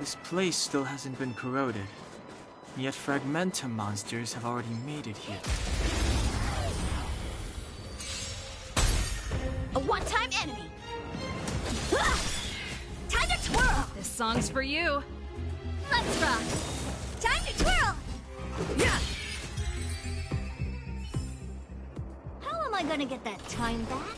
This place still hasn't been corroded, yet Fragmentum monsters have already made it here. A one-time enemy! Time to twirl! This song's for you. Let's rock! Time to twirl! Yeah! How am I gonna get that time back?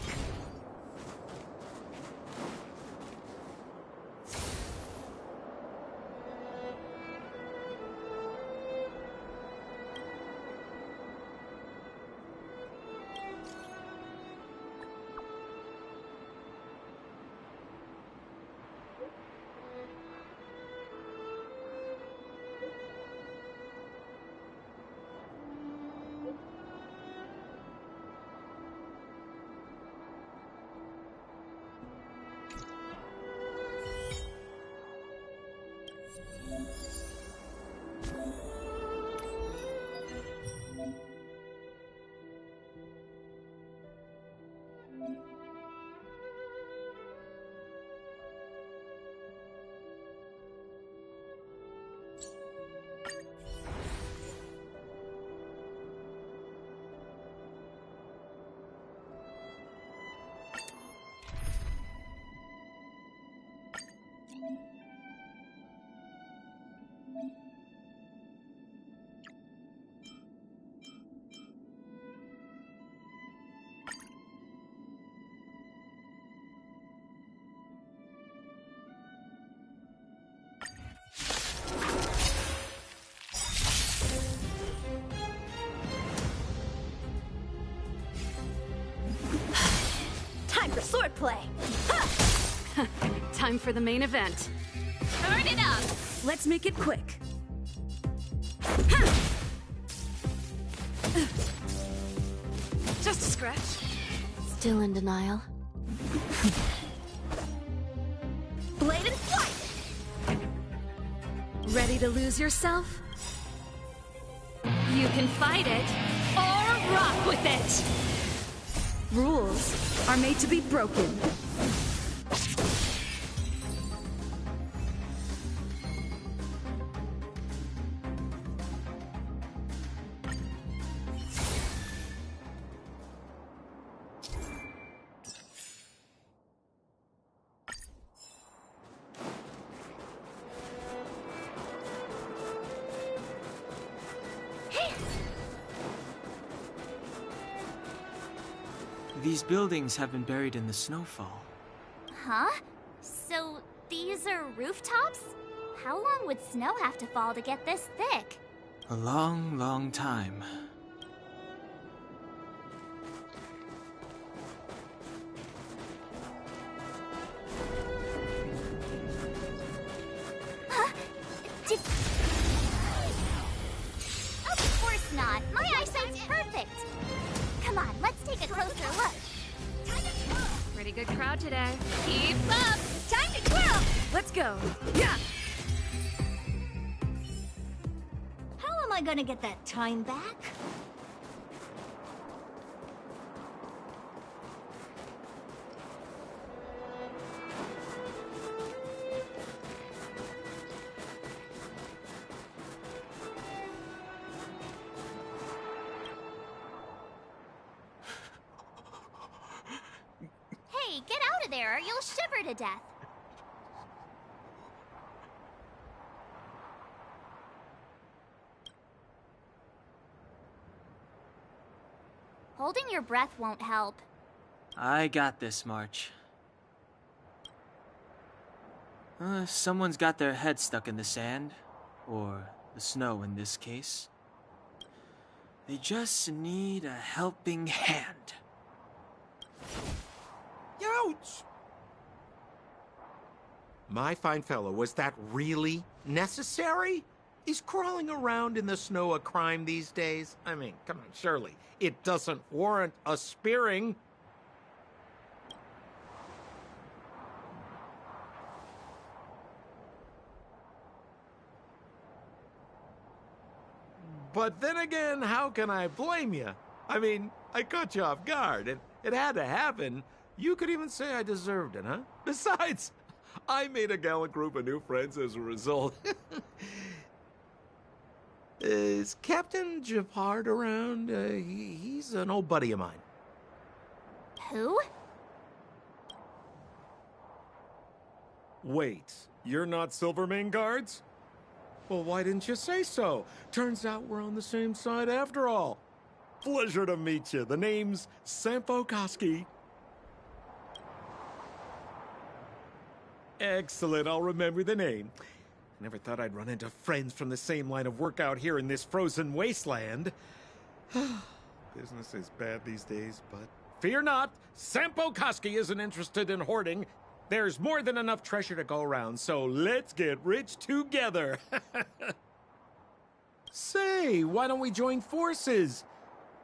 Time for swordplay! Time for the main event. Turn it up! Let's make it quick. Just a scratch. Still in denial. Blade and flight! Ready to lose yourself? You can fight it, or rock with it! Rules are made to be broken. These buildings have been buried in the snowfall. Huh? So these are rooftops? How long would snow have to fall to get this thick? A long, long time. Huh? Of course not. My eyesight's perfect. Come on, let's take a closer look. Time to twirl. Pretty good crowd today. Keep up. Time to twirl. Let's go. Yeah! How am I gonna get that time back? Hey, get out of there or you'll shiver to death. Holding your breath won't help. I got this, March. Someone's got their head stuck in the sand, or the snow in this case. They just need a helping hand. Ouch! My fine fellow, was that really necessary? Is crawling around in the snow a crime these days? I mean, come on, surely. It doesn't warrant a spearing. But then again, how can I blame you? I mean, I caught you off guard, and it had to happen. You could even say I deserved it, huh? Besides, I made a gallant group of new friends as a result. Is Captain Japard around? He's an old buddy of mine. Who? Wait, you're not Silvermane guards? Well, why didn't you say so? Turns out we're on the same side after all. Pleasure to meet you. The name's Sampo Koski. Excellent, I'll remember the name. Never thought I'd run into friends from the same line of work out here in this frozen wasteland. Business is bad these days, but fear not, Sampo Koski isn't interested in hoarding. There's more than enough treasure to go around, so let's get rich together. Say, why don't we join forces?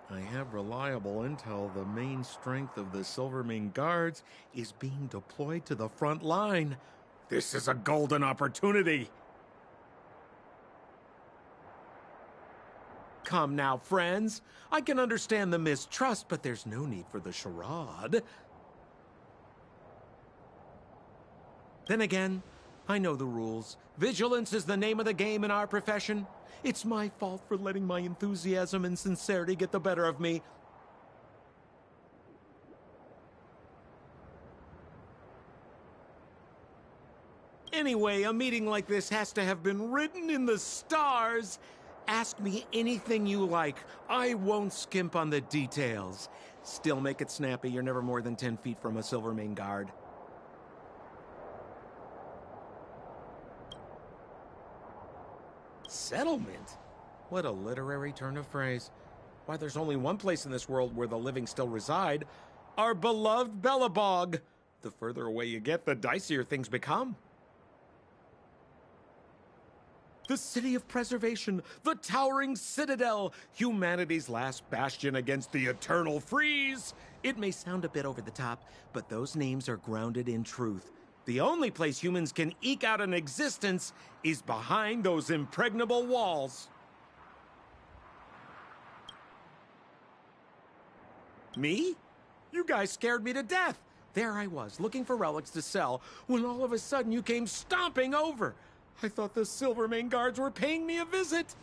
I have reliable intel the main strength of the Silvermane guards is being deployed to the front line. This is a golden opportunity. Come now, friends. I can understand the mistrust, but there's no need for the charade. Then again, I know the rules. Vigilance is the name of the game in our profession. It's my fault for letting my enthusiasm and sincerity get the better of me. Anyway, a meeting like this has to have been written in the stars. Ask me anything you like. I won't skimp on the details. Still make it snappy. You're never more than 10 feet from a Silvermane guard. Settlement? What a literary turn of phrase. Why, there's only one place in this world where the living still reside. Our beloved Bellabog. The further away you get, the dicier things become. The city of preservation, the towering citadel, humanity's last bastion against the eternal freeze. It may sound a bit over the top, but those names are grounded in truth. The only place humans can eke out an existence is behind those impregnable walls. Me? You guys scared me to death. There I was, looking for relics to sell, when all of a sudden you came stomping over. I thought the Silvermane guards were paying me a visit.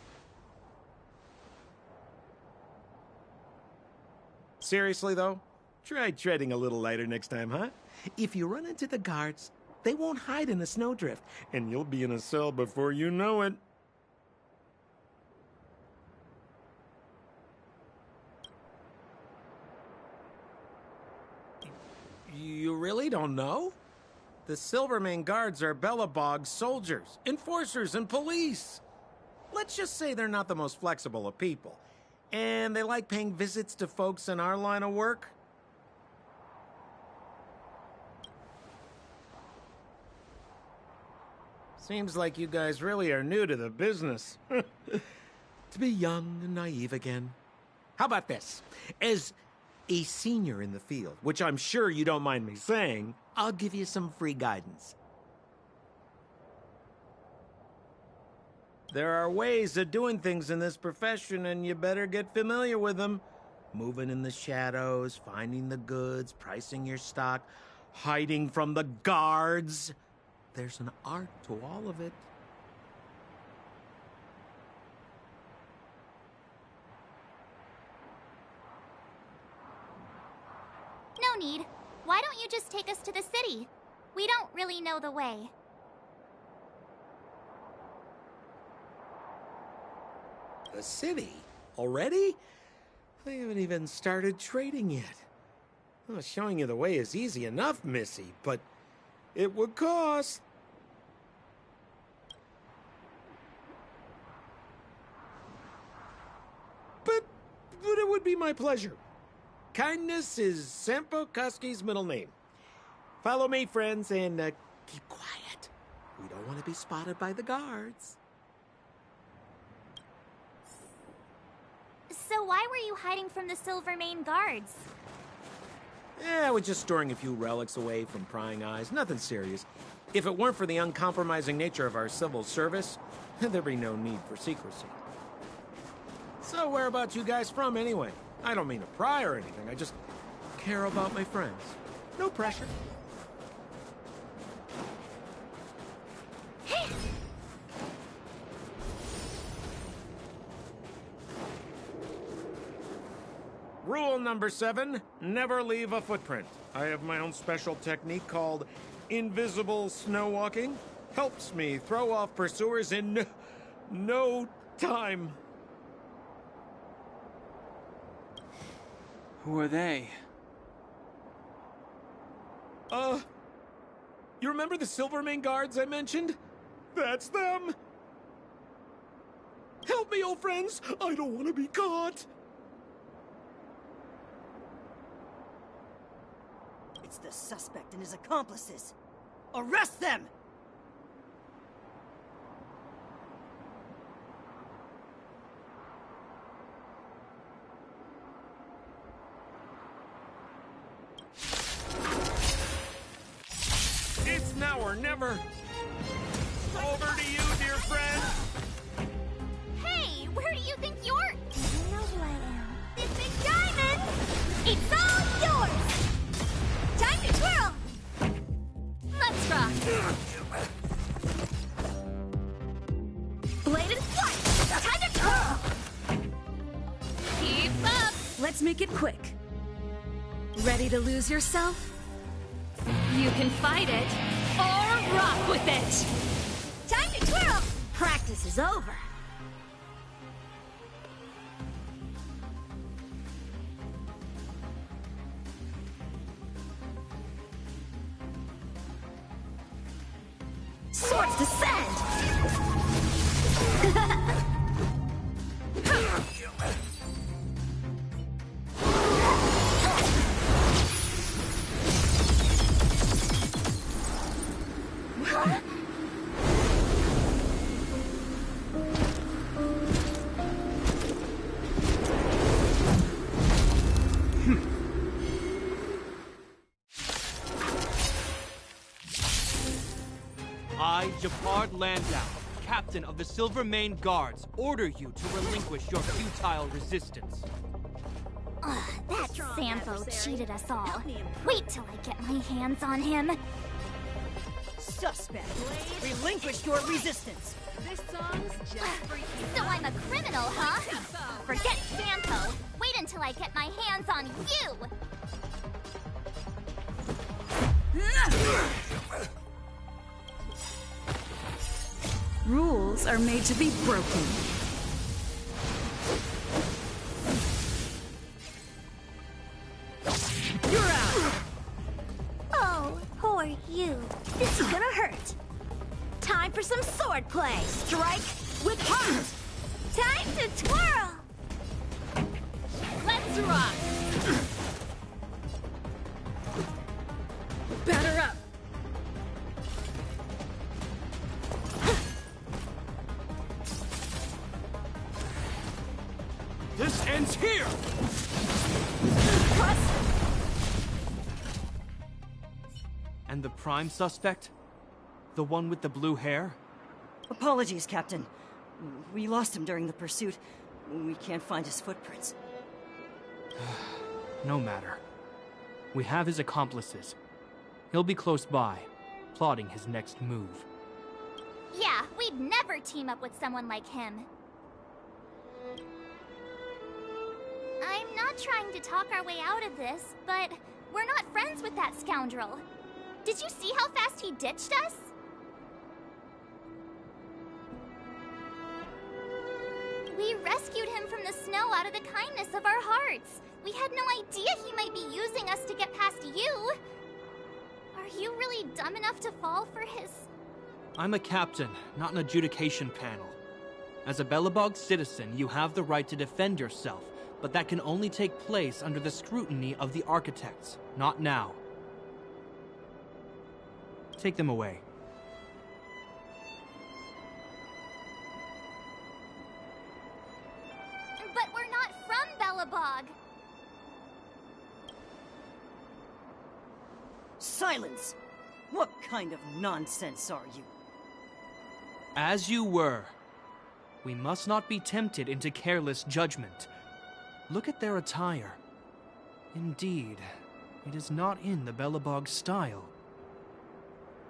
Seriously, though? Try treading a little lighter next time, huh? If you run into the guards, they won't hide in a snowdrift, and you'll be in a cell before you know it. You really don't know? The Silvermane guards are Bellabog's soldiers, enforcers, and police. Let's just say they're not the most flexible of people, and they like paying visits to folks in our line of work. Seems like you guys really are new to the business. To be young and naive again. How about this? As a senior in the field, which I'm sure you don't mind me saying, I'll give you some free guidance. There are ways of doing things in this profession, and you better get familiar with them. Moving in the shadows, finding the goods, pricing your stock, hiding from the guards. There's an art to all of it. No need. Why don't you just take us to the city? We don't really know the way. The city? Already? I haven't even started trading yet. Well, showing you the way is easy enough, Missy, but it would cost. But it would be my pleasure. Kindness is Sampo Koski's middle name. Follow me, friends, and keep quiet. We don't want to be spotted by the guards. So why were you hiding from the Silvermane guards? Yeah, I was just storing a few relics away from prying eyes. Nothing serious. If it weren't for the uncompromising nature of our civil service, there'd be no need for secrecy. So where about you guys from, anyway? I don't mean to pry or anything. I just care about my friends. No pressure. Rule number 7, never leave a footprint. I have my own special technique called invisible snow walking. Helps me throw off pursuers in no time. Who are they? You remember the Silvermane guards I mentioned? That's them! Help me, old friends! I don't want to be caught! It's the suspect and his accomplices. Arrest them! It's now or never! Over to you, dear friend! Hey, where do you think you're... You know who I am. This big diamond! It's all yours! Time to twirl! Let's rock! Blade and flight! Time to twirl! Keep up! Let's make it quick. Ready to lose yourself? You can fight it, or rock with it! Time to twirl! Practice is over. Swords descend! I, Japard Landau, captain of the Silvermane Guards, order you to relinquish your futile resistance. That Sampo cheated us all. Wait till I get my hands on him. Suspect, relinquish your resistance. This song's just for you. So I'm a criminal, huh? Forget Sampo. Wait until I get my hands on you. Rules are made to be broken. You're out! Oh, who are you? This is gonna hurt. Time for some swordplay. Strike with heart. Time to twirl. Let's rock. Batter up! This ends here! And the prime suspect? The one with the blue hair? Apologies, Captain. We lost him during the pursuit. We can't find his footprints. No matter. We have his accomplices. He'll be close by, plotting his next move. Yeah, we'd never team up with someone like him. I'm not trying to talk our way out of this, but we're not friends with that scoundrel. Did you see how fast he ditched us? We rescued him from the snow out of the kindness of our hearts. We had no idea he might be using us to get past you. Are you really dumb enough to fall for his... I'm a captain, not an adjudication panel. As a Belobog citizen, you have the right to defend yourself, but that can only take place under the scrutiny of the architects, not now. Take them away. But we're not from Belobog. Silence! What kind of nonsense are you? As you were. We must not be tempted into careless judgment. Look at their attire. Indeed, it is not in the Belobog style.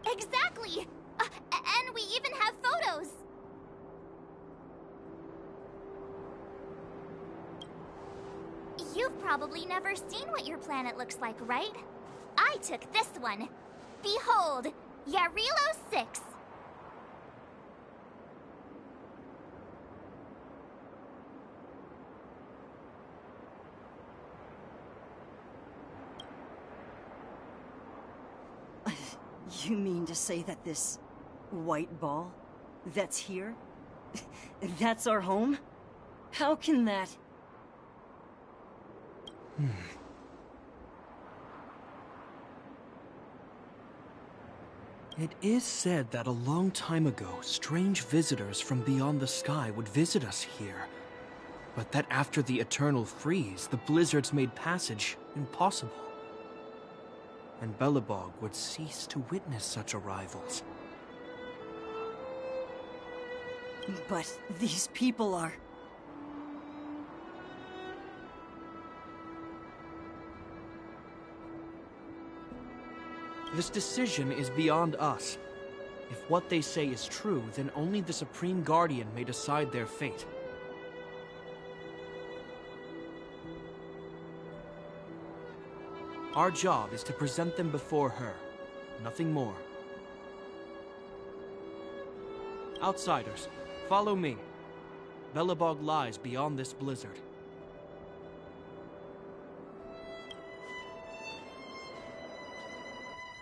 Exactly! And we even have photos! You've probably never seen what your planet looks like, right? I took this one. Behold, Yarilo 6. You mean to say that this white ball that's here, that's our home? How can that... It is said that a long time ago, strange visitors from beyond the sky would visit us here. But that after the eternal freeze, the blizzards made passage impossible. And Belobog would cease to witness such arrivals. But these people are... This decision is beyond us. If what they say is true, then only the Supreme Guardian may decide their fate. Our job is to present them before her. Nothing more. Outsiders, follow me. Belobog lies beyond this blizzard.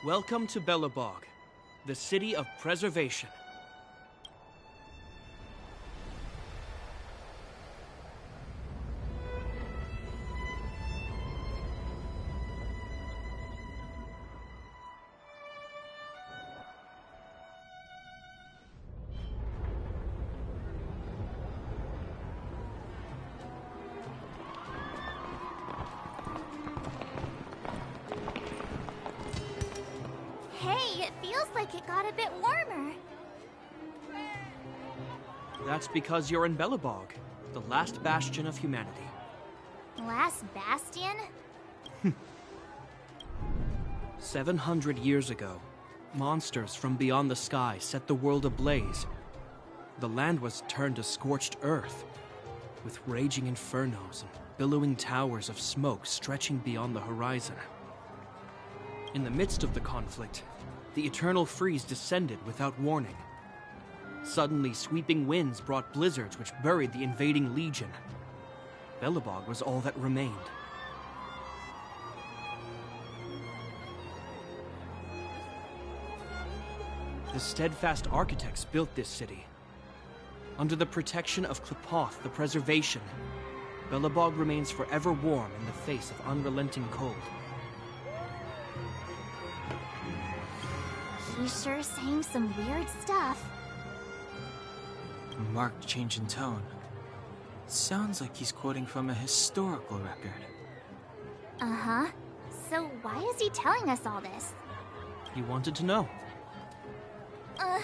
Welcome to Belobog, the city of preservation. Hey, it feels like it got a bit warmer. That's because you're in Belobog, the last bastion of humanity. Last bastion? 700 years ago, monsters from beyond the sky set the world ablaze. The land was turned to scorched earth, with raging infernos and billowing towers of smoke stretching beyond the horizon. In the midst of the conflict, the eternal freeze descended without warning. Suddenly, sweeping winds brought blizzards which buried the invading legion. Belobog was all that remained. The steadfast architects built this city. Under the protection of Klepoth, the preservation, Belobog remains forever warm in the face of unrelenting cold. He's sure saying some weird stuff. A marked change in tone. Sounds like he's quoting from a historical record. Uh-huh. So why is he telling us all this? He wanted to know. Uh...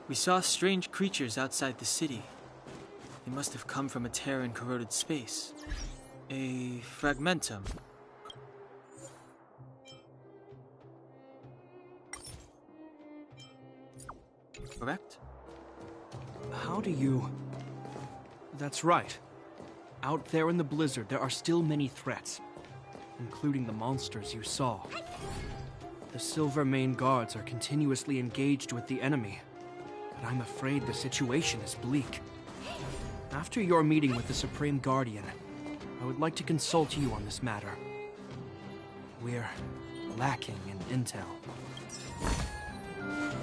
We saw strange creatures outside the city. They must have come from a tear in corroded space. A fragmentum. Correct? How do you... That's right. Out there in the blizzard, there are still many threats, including the monsters you saw. The Silvermane guards are continuously engaged with the enemy, but I'm afraid the situation is bleak. After your meeting with the Supreme Guardian, I would like to consult you on this matter. We're lacking in intel.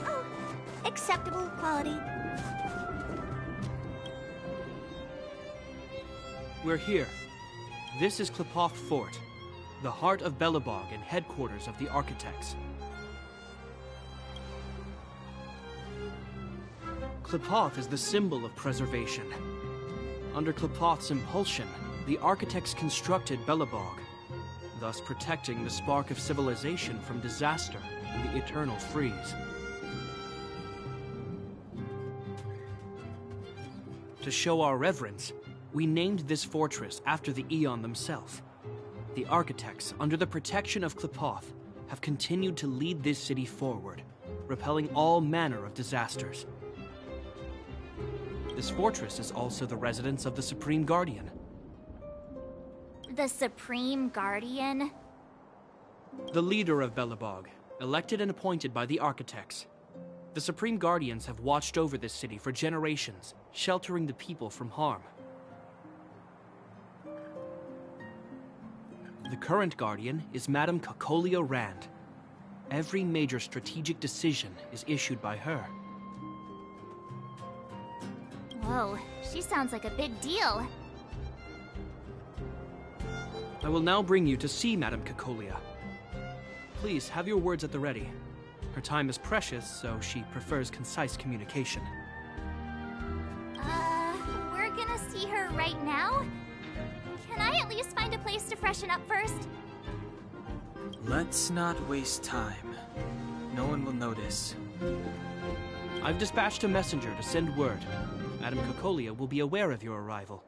Oh, acceptable quality. We're here. This is Qlipoth Fort, the heart of Belobog and headquarters of the Architects. Qlipoth is the symbol of preservation. Under Qlipoth's impulsion, the Architects constructed Belobog, thus protecting the spark of civilization from disaster and the eternal freeze. To show our reverence, we named this fortress after the Aeon themselves. The Architects, under the protection of Qlipoth, have continued to lead this city forward, repelling all manner of disasters. This fortress is also the residence of the Supreme Guardian. The Supreme Guardian? The leader of Belobog, elected and appointed by the Architects. The Supreme Guardians have watched over this city for generations, sheltering the people from harm. The current Guardian is Madame Cocolia Rand. Every major strategic decision is issued by her. Whoa, she sounds like a big deal. I will now bring you to see Madame Cocolia. Please, have your words at the ready. Her time is precious, so she prefers concise communication. We're gonna see her right now? Can I at least find a place to freshen up first? Let's not waste time. No one will notice. I've dispatched a messenger to send word. Madame Cocolia will be aware of your arrival.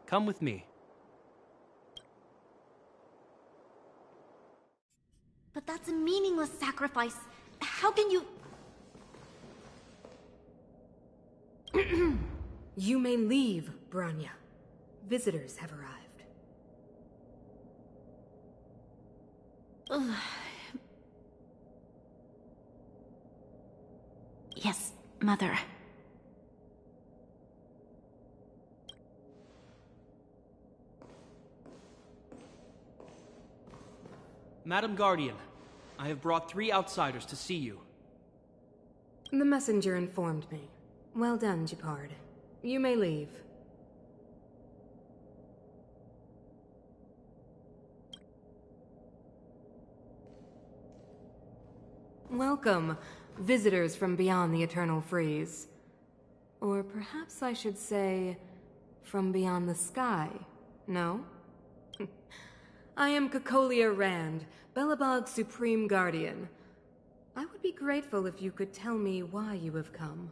Come with me. But that's a meaningless sacrifice. How can you... You may leave, Branya. Visitors have arrived. Yes, Mother. Madam Guardian, I have brought 3 outsiders to see you. The messenger informed me. Well done, Gepard. You may leave. Welcome, visitors from beyond the eternal freeze. Or perhaps I should say, from beyond the sky, no? I am Cocolia Rand, Belobog's Supreme Guardian. I would be grateful if you could tell me why you have come.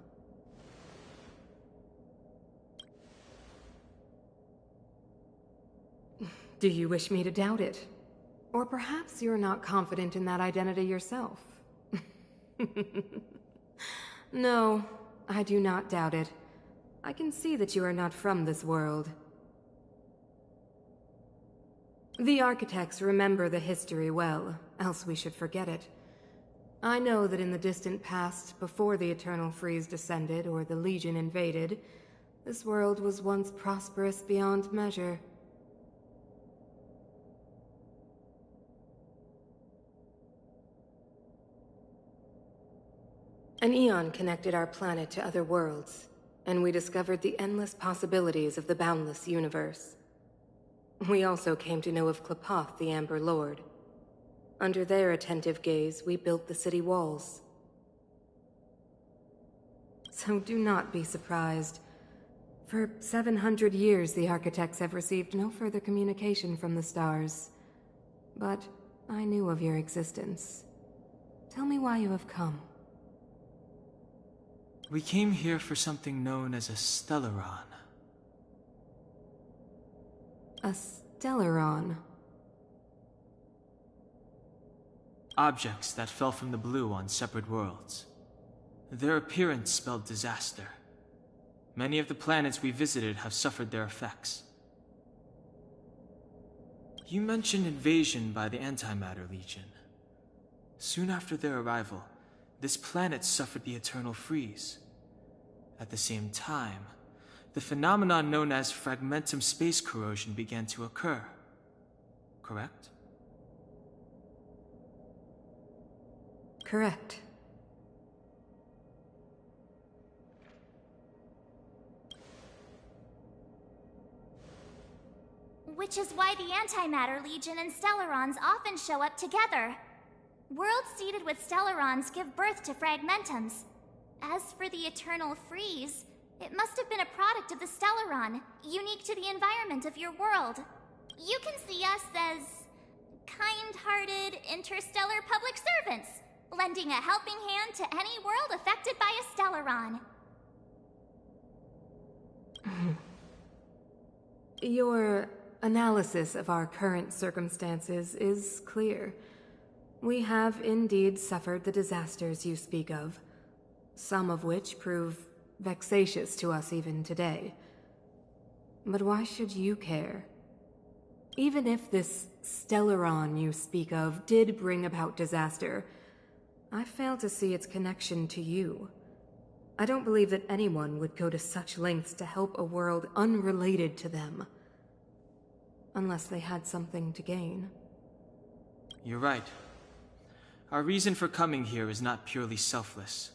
Do you wish me to doubt it? Or perhaps you're not confident in that identity yourself? No, I do not doubt it. I can see that you are not from this world. The Architects remember the history well, else we should forget it. I know that in the distant past, before the Eternal Freeze descended or the Legion invaded, this world was once prosperous beyond measure. An eon connected our planet to other worlds, and we discovered the endless possibilities of the boundless universe. We also came to know of Qlipoth, the Amber Lord. Under their attentive gaze, we built the city walls. So do not be surprised. For 700 years, the Architects have received no further communication from the stars. But I knew of your existence. Tell me why you have come. We came here for something known as a Stellaron. A Stellaron. Objects that fell from the blue on separate worlds. Their appearance spelled disaster. Many of the planets we visited have suffered their effects. You mentioned invasion by the Antimatter Legion. Soon after their arrival, this planet suffered the eternal freeze. At the same time, the phenomenon known as fragmentum space corrosion began to occur. Correct? Correct. Which is why the Antimatter Legion and Stellarons often show up together. Worlds seeded with Stellarons give birth to fragmentums. As for the eternal freeze, it must have been a product of the Stellaron, unique to the environment of your world. You can see us as kind-hearted interstellar public servants, lending a helping hand to any world affected by a Stellaron. Your analysis of our current circumstances is clear. We have indeed suffered the disasters you speak of, some of which prove vexatious to us even today. But why should you care? Even if this Stellaron you speak of did bring about disaster, I fail to see its connection to you. I don't believe that anyone would go to such lengths to help a world unrelated to them. Unless they had something to gain. You're right. Our reason for coming here is not purely selfless.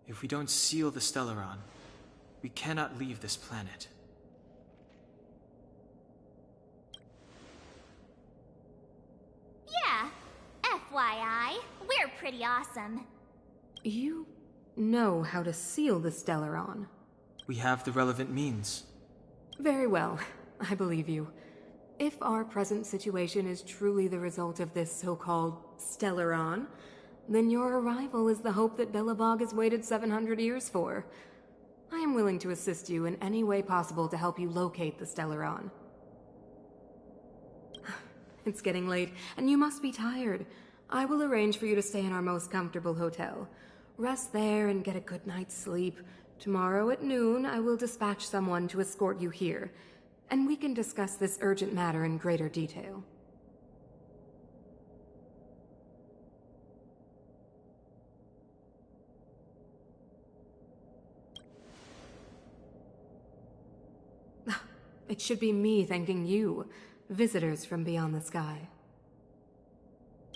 If we don't seal the Stellaron, we cannot leave this planet. Yeah, FYI, we're pretty awesome. You know how to seal the Stellaron. We have the relevant means. Very well, I believe you. If our present situation is truly the result of this so-called Stellaron, then your arrival is the hope that Belobog has waited 700 years for. I am willing to assist you in any way possible to help you locate the Stellaron. It's getting late, and you must be tired. I will arrange for you to stay in our most comfortable hotel. Rest there and get a good night's sleep. Tomorrow at noon, I will dispatch someone to escort you here, and we can discuss this urgent matter in greater detail. It should be me thanking you, visitors from beyond the sky.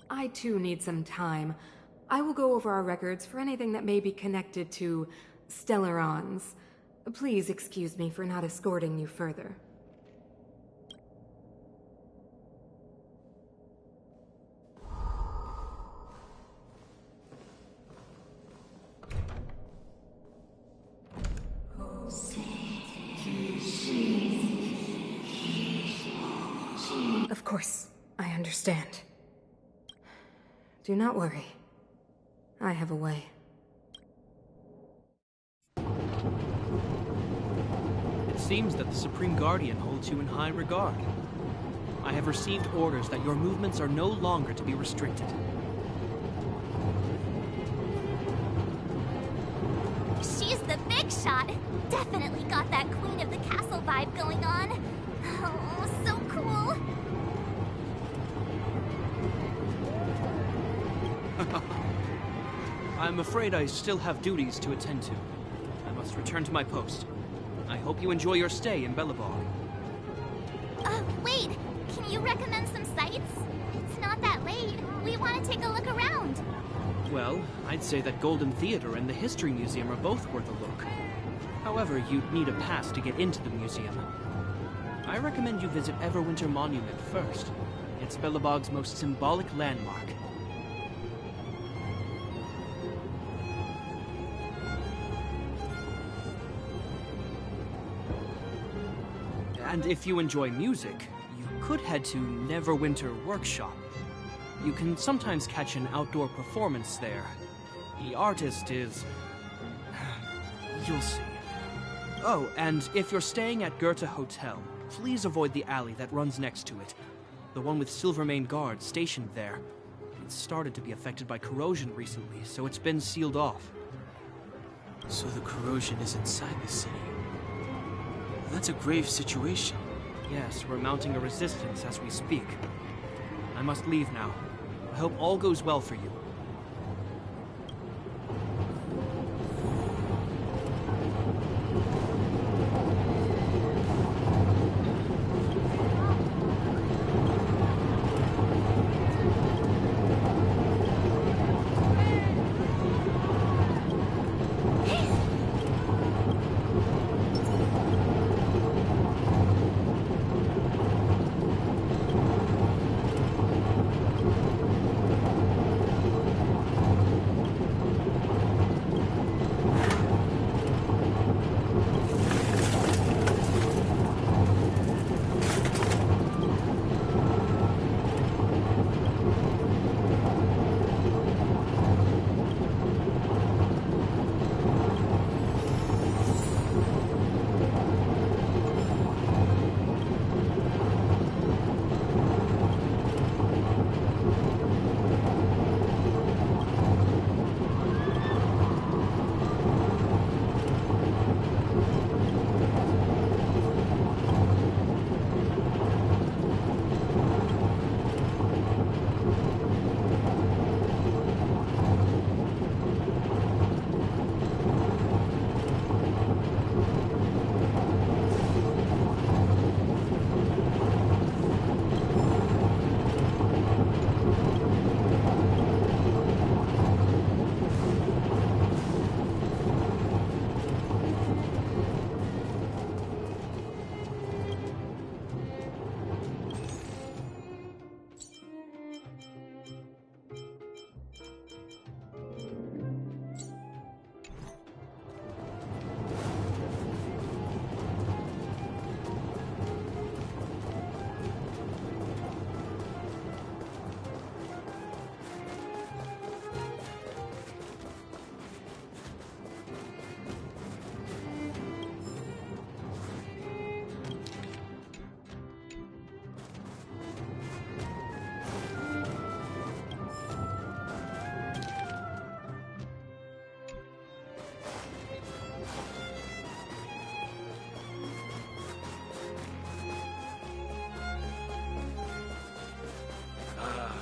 I too need some time. I will go over our records for anything that may be connected to Stellarons. Please excuse me for not escorting you further. Of course, I understand. Do not worry. I have a way. It seems that the Supreme Guardian holds you in high regard. I have received orders that your movements are no longer to be restricted. She's the big shot. Definitely got that Queen of the Castle vibe going on. Oh, so cool. I'm afraid I still have duties to attend to. I must return to my post. I hope you enjoy your stay in Belobog. Wait. Can you recommend some sites? It's not that late. We want to take a look around. Well, I'd say that Golden Theater and the History Museum are both worth a look. However, you'd need a pass to get into the museum. I recommend you visit Everwinter Monument first. It's Belobog's most symbolic landmark. And if you enjoy music, you could head to Neverwinter Workshop. You can sometimes catch an outdoor performance there. The artist is You'll see. Oh, and if you're staying at Goethe Hotel, please avoid the alley that runs next to it. The one with Silvermane guards stationed there. It's started to be affected by corrosion recently, so it's been sealed off. So the corrosion is inside the city. That's a grave situation. Yes, we're mounting a resistance as we speak. I must leave now. I hope all goes well for you.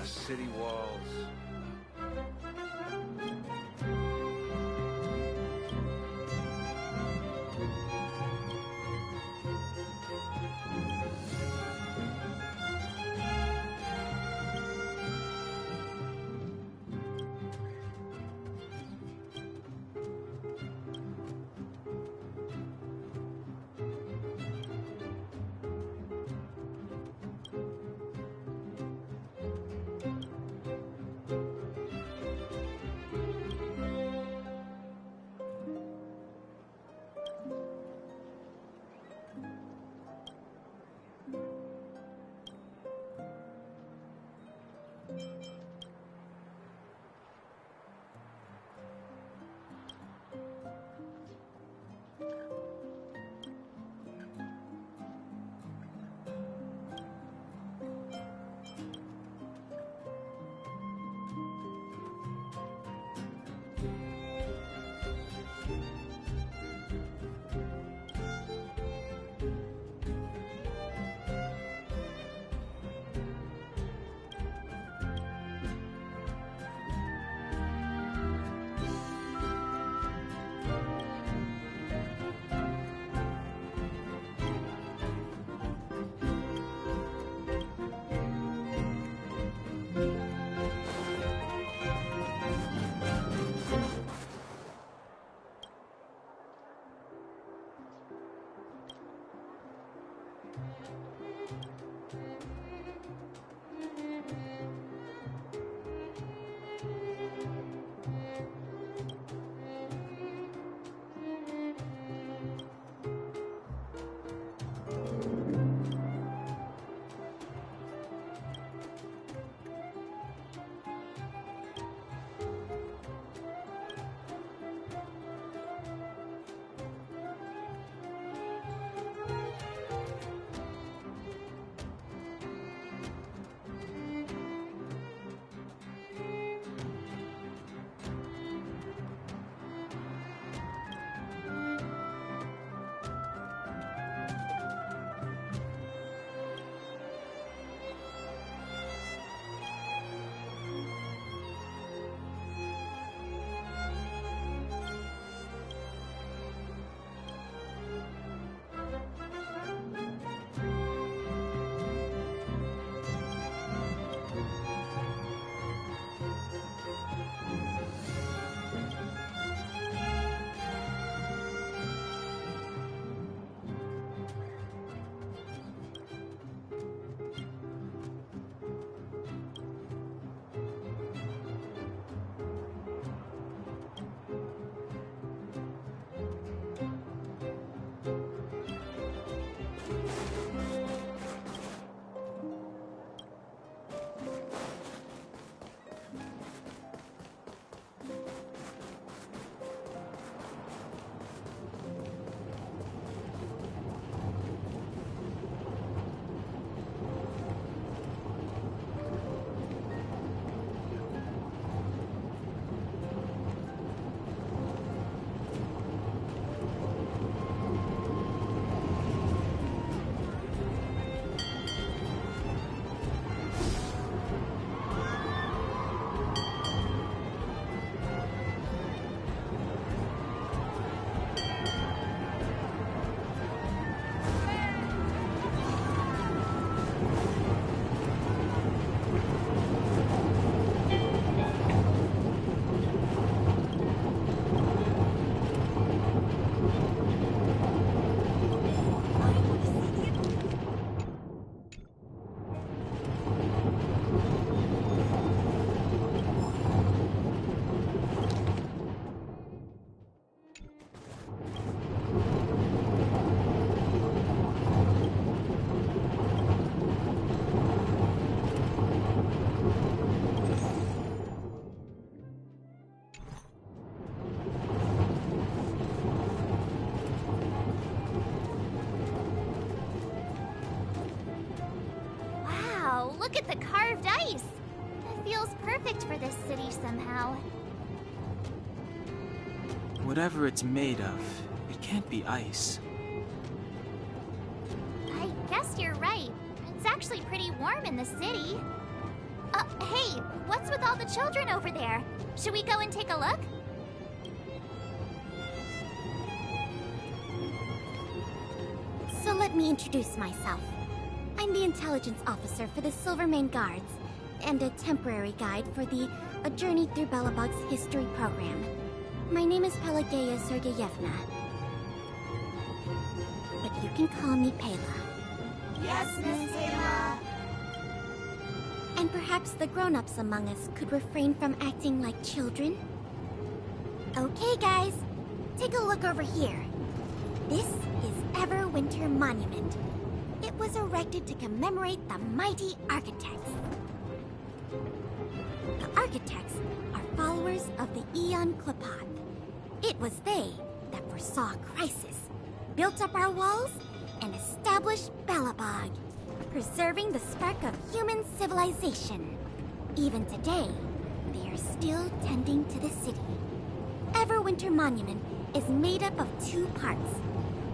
City walls. Wow, look at the carved ice! It feels perfect for this city somehow. Whatever it's made of, it can't be ice. I guess you're right. It's actually pretty warm in the city. Hey, what's with all the children over there? Should we go and take a look? So let me introduce myself. I'm the intelligence officer for the Silvermane Guards, and a temporary guide for the A Journey Through Belobog's history program. My name is Pelageya Sergeyevna. But you can call me Pela. Yes, Miss Taylor. And perhaps the grown-ups among us could refrain from acting like children? Okay, guys. Take a look over here. This is Everwinter Monument. It was erected to commemorate the mighty architects. The architects are followers of the Aeon Klapath. It was they that foresaw crisis, built up our walls, and established Belobog, preserving the spark of human civilization. Even today, they are still tending to the city. Everwinter Monument is made up of two parts.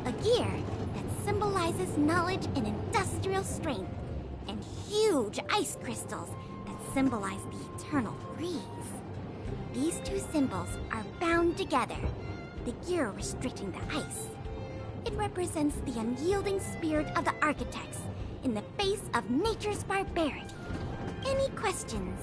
A gear that symbolizes knowledge and industrial strength, and huge ice crystals that symbolize the eternal freeze. These two symbols are bound together, the gear restricting the ice. It represents the unyielding spirit of the architects in the face of nature's barbarity. Any questions?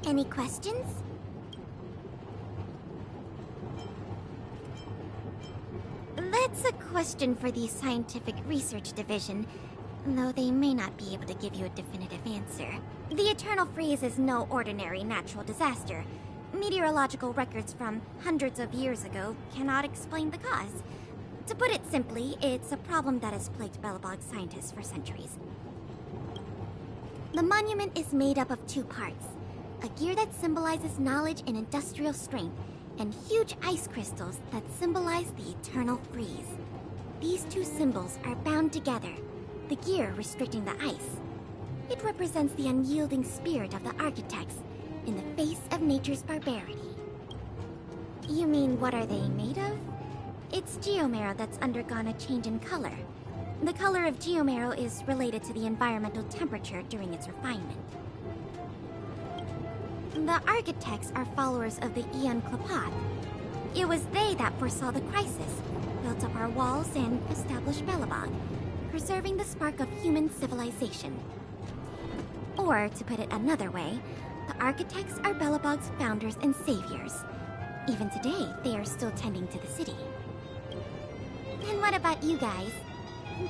Any questions? That's a question for the Scientific Research Division, though they may not be able to give you a definitive answer. The Eternal Freeze is no ordinary natural disaster. Meteorological records from hundreds of years ago cannot explain the cause. To put it simply, it's a problem that has plagued Belobog scientists for centuries. The monument is made up of two parts. A gear that symbolizes knowledge and industrial strength, and huge ice crystals that symbolize the eternal freeze. These two symbols are bound together, the gear restricting the ice. It represents the unyielding spirit of the architects in the face of nature's barbarity. You mean, what are they made of? It's geomarrow that's undergone a change in color. The color of geomarrow is related to the environmental temperature during its refinement. The architects are followers of the Aeon Klapath. It was they that foresaw the crisis, built up our walls, and established Belobog, preserving the spark of human civilization. Or, to put it another way, the architects are Belobog's founders and saviors. Even today, they are still tending to the city. And what about you guys?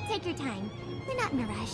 Take your time. We're not in a rush.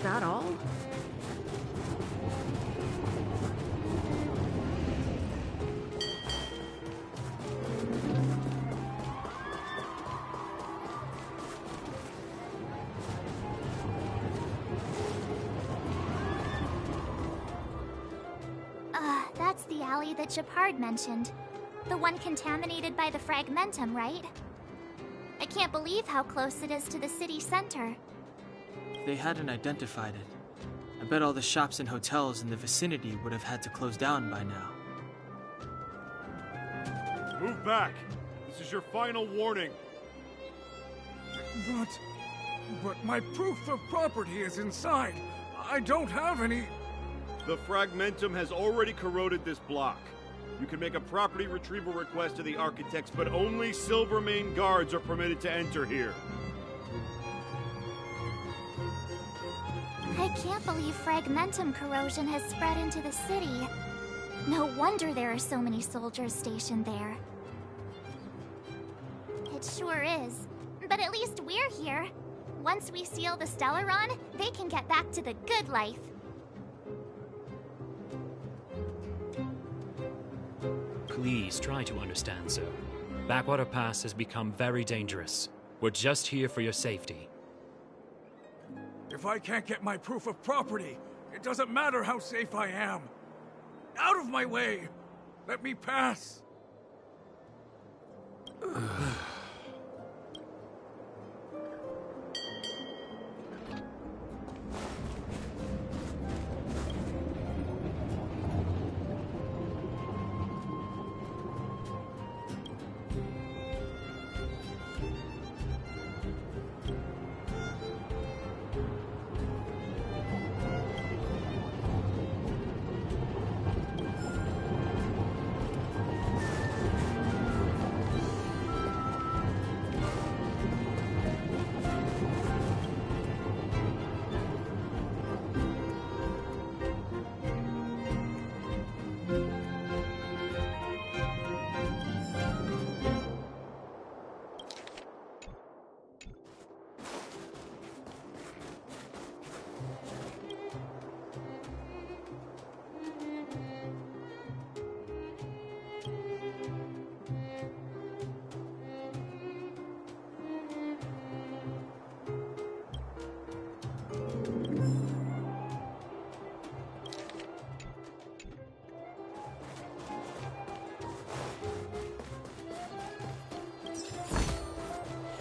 that all? That's the alley that Japard mentioned. The one contaminated by the fragmentum, right? I can't believe how close it is to the city center. They hadn't identified it. I bet all the shops and hotels in the vicinity would have had to close down by now. Move back! This is your final warning. But my proof of property is inside. I don't have any... The fragmentum has already corroded this block. You can make a property retrieval request to the architects, but only Silvermane guards are permitted to enter here. I can't believe fragmentum corrosion has spread into the city. No wonder there are so many soldiers stationed there. It sure is. But at least we're here. Once we seal the Stellaron, they can get back to the good life. Please try to understand, sir. Backwater Pass has become very dangerous. We're just here for your safety. If I can't get my proof of property, it doesn't matter how safe I am. Out of my way! Let me pass!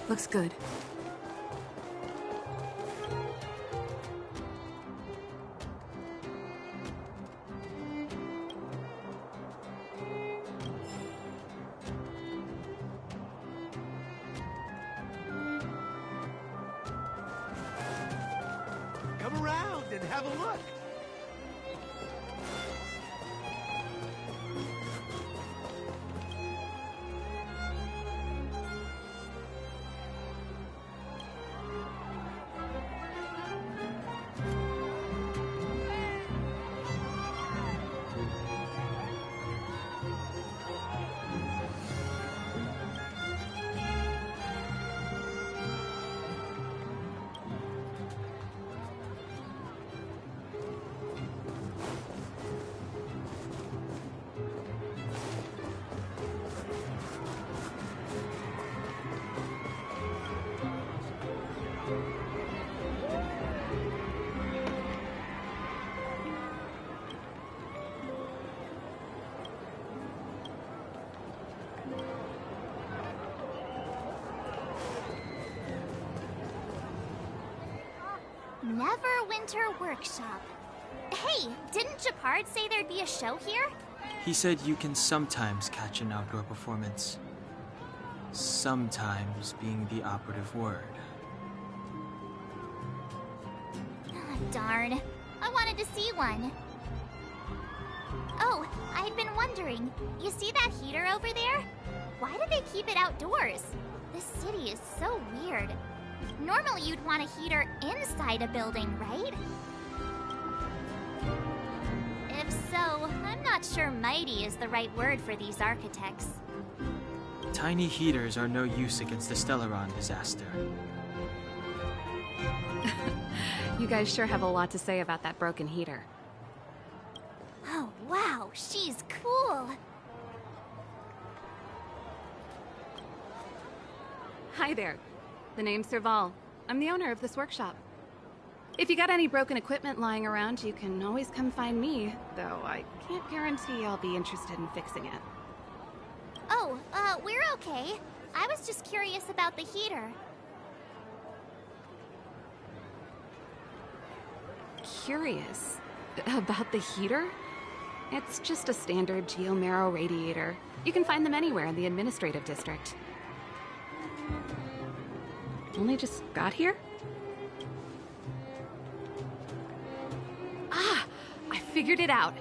Looks good. Come around and have a look. Neverwinter Workshop. Hey, didn't Japard say there'd be a show here? He said you can sometimes catch an outdoor performance. Sometimes being the operative word. Ah, darn. I wanted to see one. Oh, I'd been wondering. You see that heater over there? Why do they keep it outdoors? This city is so weird. Normally you'd want a heater inside a building, right? If so, I'm not sure mighty is the right word for these architects. Tiny heaters are no use against the Stellaron disaster. You guys sure have a lot to say about that broken heater. Oh, wow, she's cool. Hi there. The name's Serval. I'm the owner of this workshop. If you got any broken equipment lying around, you can always come find me, though I can't guarantee I'll be interested in fixing it. Oh, we're okay. I was just curious about the heater. Curious? About the heater? It's just a standard geomarrow radiator. You can find them anywhere in the administrative district. Only just got here? Ah! I figured it out!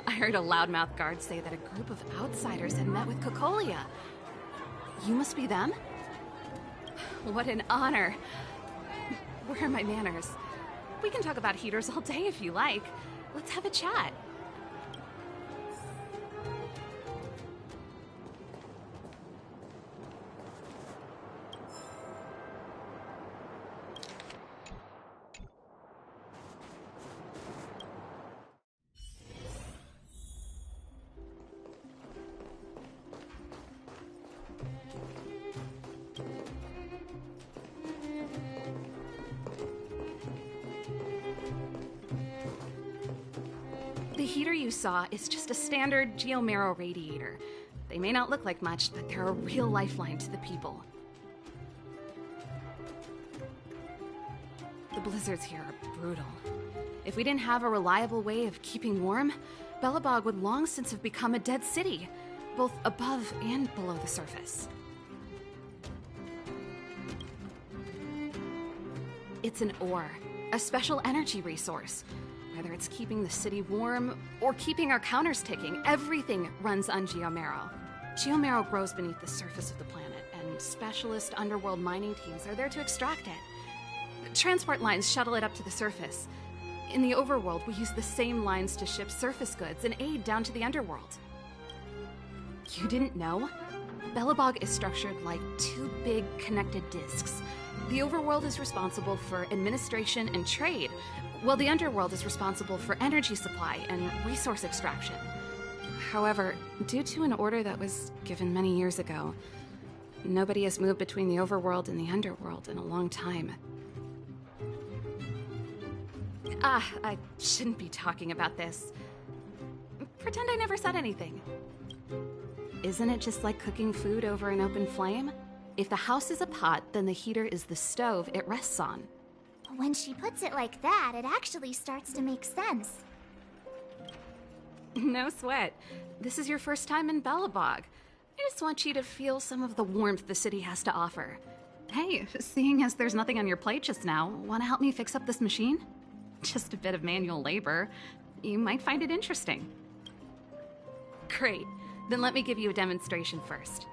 I heard a loudmouth guard say that a group of outsiders had met with Cocolia. You must be them? What an honor. Where are my manners? We can talk about heaters all day if you like. Let's have a chat. The heater you saw is just a standard geomarrow radiator. They may not look like much, but they're a real lifeline to the people. The blizzards here are brutal. If we didn't have a reliable way of keeping warm, Belobog would long since have become a dead city, both above and below the surface. It's an ore, a special energy resource. Whether it's keeping the city warm or keeping our counters ticking, everything runs on geomarrow. Geomarrow grows beneath the surface of the planet, and specialist underworld mining teams are there to extract it. Transport lines shuttle it up to the surface. In the overworld, we use the same lines to ship surface goods and aid down to the underworld. You didn't know? Belobog is structured like two big connected disks. The overworld is responsible for administration and trade, while the underworld is responsible for energy supply and resource extraction. However, due to an order that was given many years ago, nobody has moved between the overworld and the underworld in a long time. I shouldn't be talking about this. Pretend I never said anything. Isn't it just like cooking food over an open flame? If the house is a pot, then the heater is the stove it rests on. When she puts it like that, it actually starts to make sense. No sweat. This is your first time in Belobog. I just want you to feel some of the warmth the city has to offer. Hey, seeing as there's nothing on your plate just now, want to help me fix up this machine? Just a bit of manual labor. You might find it interesting. Great. Then let me give you a demonstration first.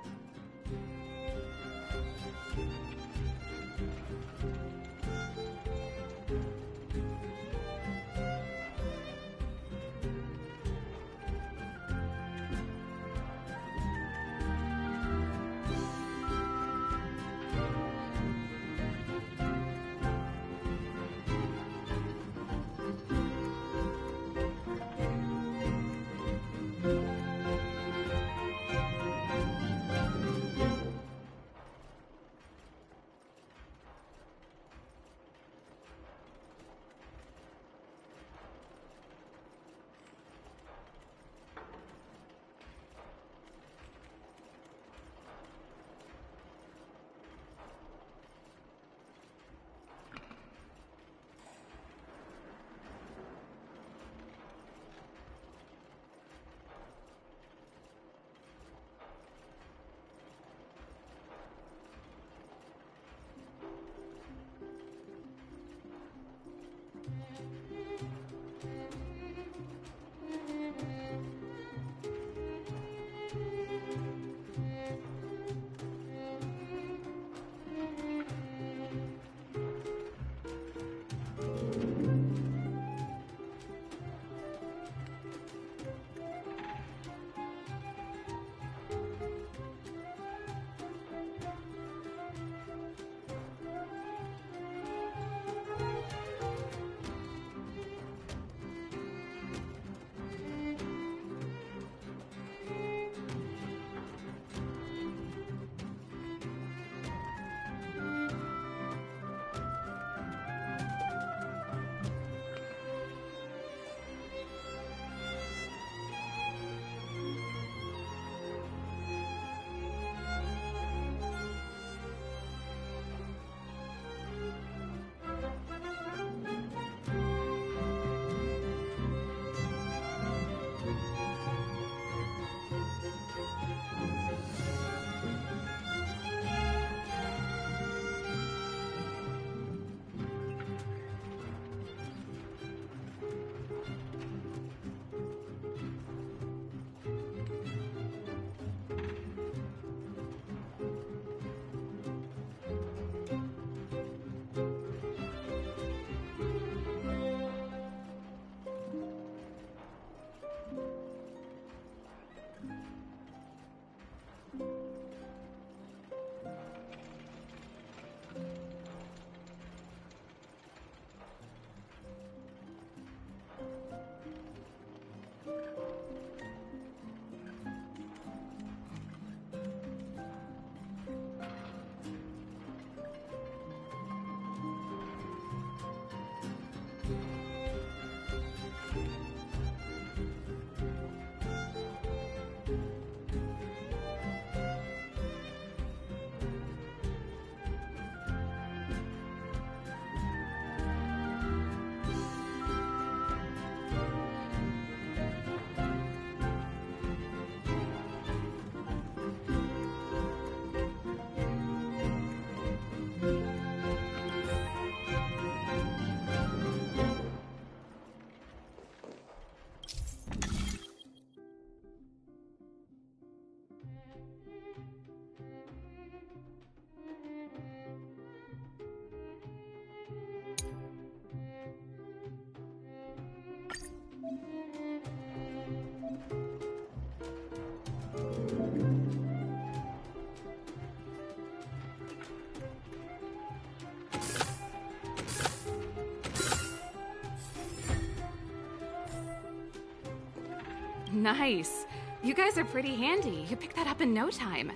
Nice. You guys are pretty handy. You picked that up in no time.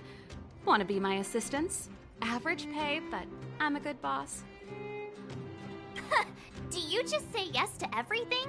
Want to be my assistants? Average pay, but I'm a good boss. Do you just say yes to everything?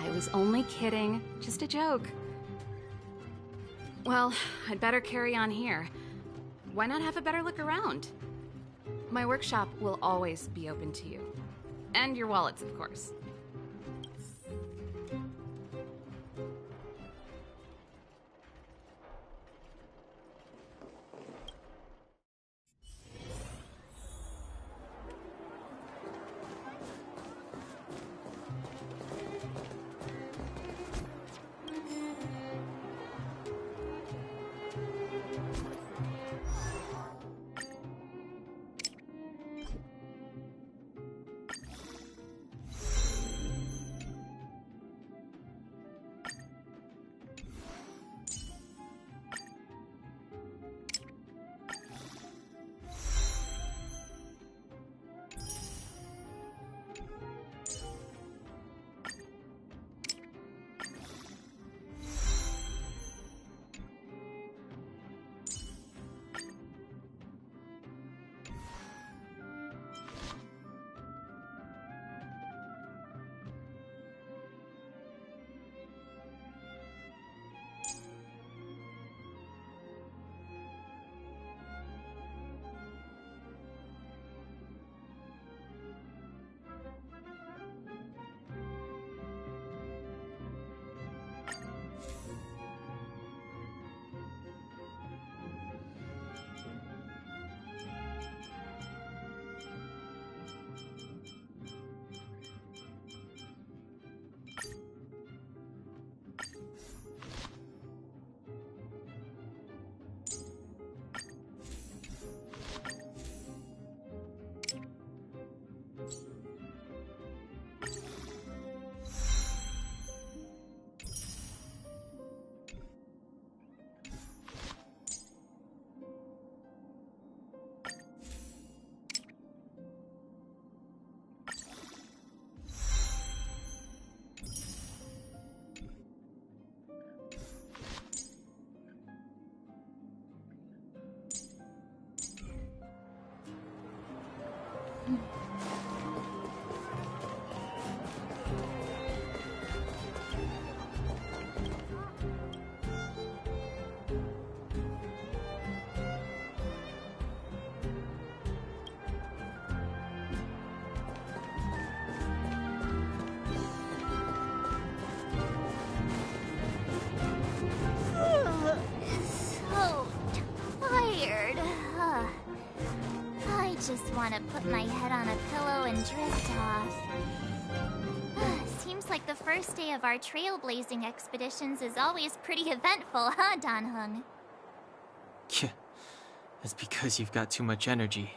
I was only kidding. Just a joke. Well, I'd better carry on here. Why not have a better look around? My workshop will always be open to you. And your wallets, of course. So tired. I just want to put my head on a pillow and drift off. Seems like the first day of our trailblazing expeditions is always pretty eventful, huh, Dan-hung? Yeah, that's because you've got too much energy.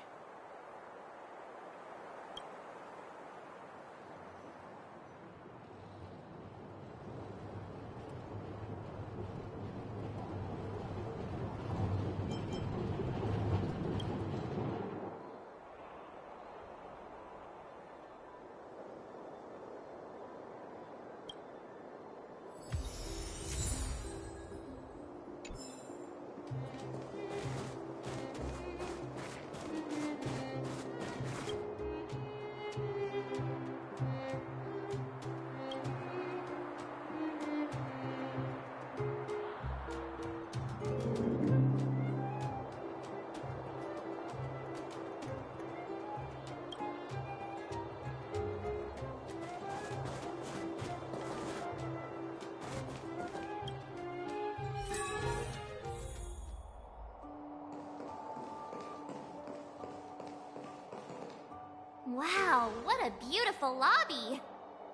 What a beautiful lobby.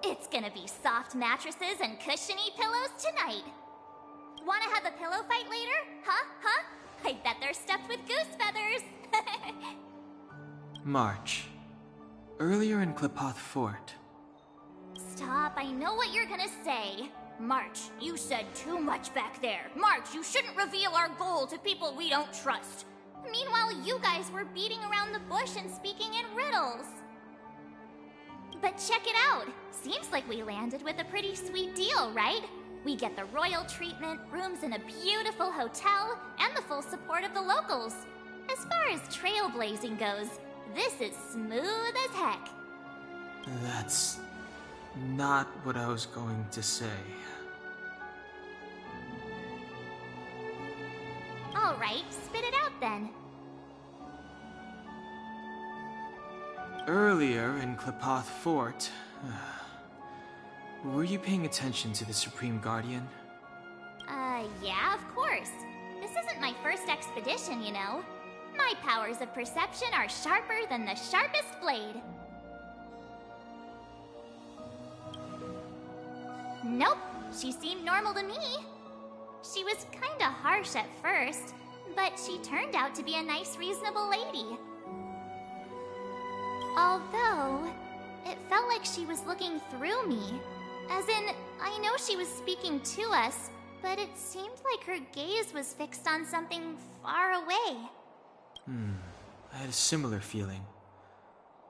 It's gonna be soft mattresses and cushiony pillows tonight. Wanna have a pillow fight later? Huh? I bet they're stuffed with goose feathers. March. Earlier in Klipoth Fort. Stop, I know what you're gonna say. March, you said too much back there. March, you shouldn't reveal our goal to people we don't trust. Meanwhile, you guys were beating around the bush and speaking in riddles. But check it out. Seems like we landed with a pretty sweet deal, right? We get the royal treatment, rooms in a beautiful hotel, and the full support of the locals. As far as trailblazing goes, this is smooth as heck. That's not what I was going to say. Alright, spit it out then. Earlier in Klipoth Fort, were you paying attention to the Supreme Guardian? Yeah, of course. This isn't my first expedition, you know. My powers of perception are sharper than the sharpest blade. Nope, she seemed normal to me. She was kinda harsh at first, but she turned out to be a nice, reasonable lady. Although, it felt like she was looking through me. As in, I know she was speaking to us, but it seemed like her gaze was fixed on something far away. I had a similar feeling.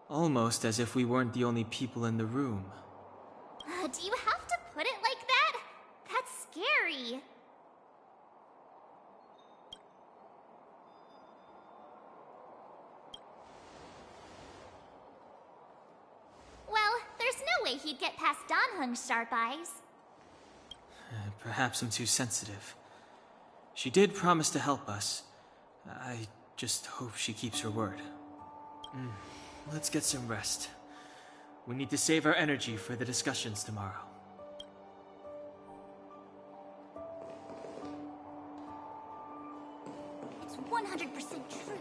Almost as if we weren't the only people in the room. Do you have to put it like that? That's scary. Well, there's no way he'd get past Danhung's sharp eyes. Perhaps I'm too sensitive. She did promise to help us. I just hope she keeps her word. Let's get some rest. We need to save our energy for the discussions tomorrow. It's 100% true.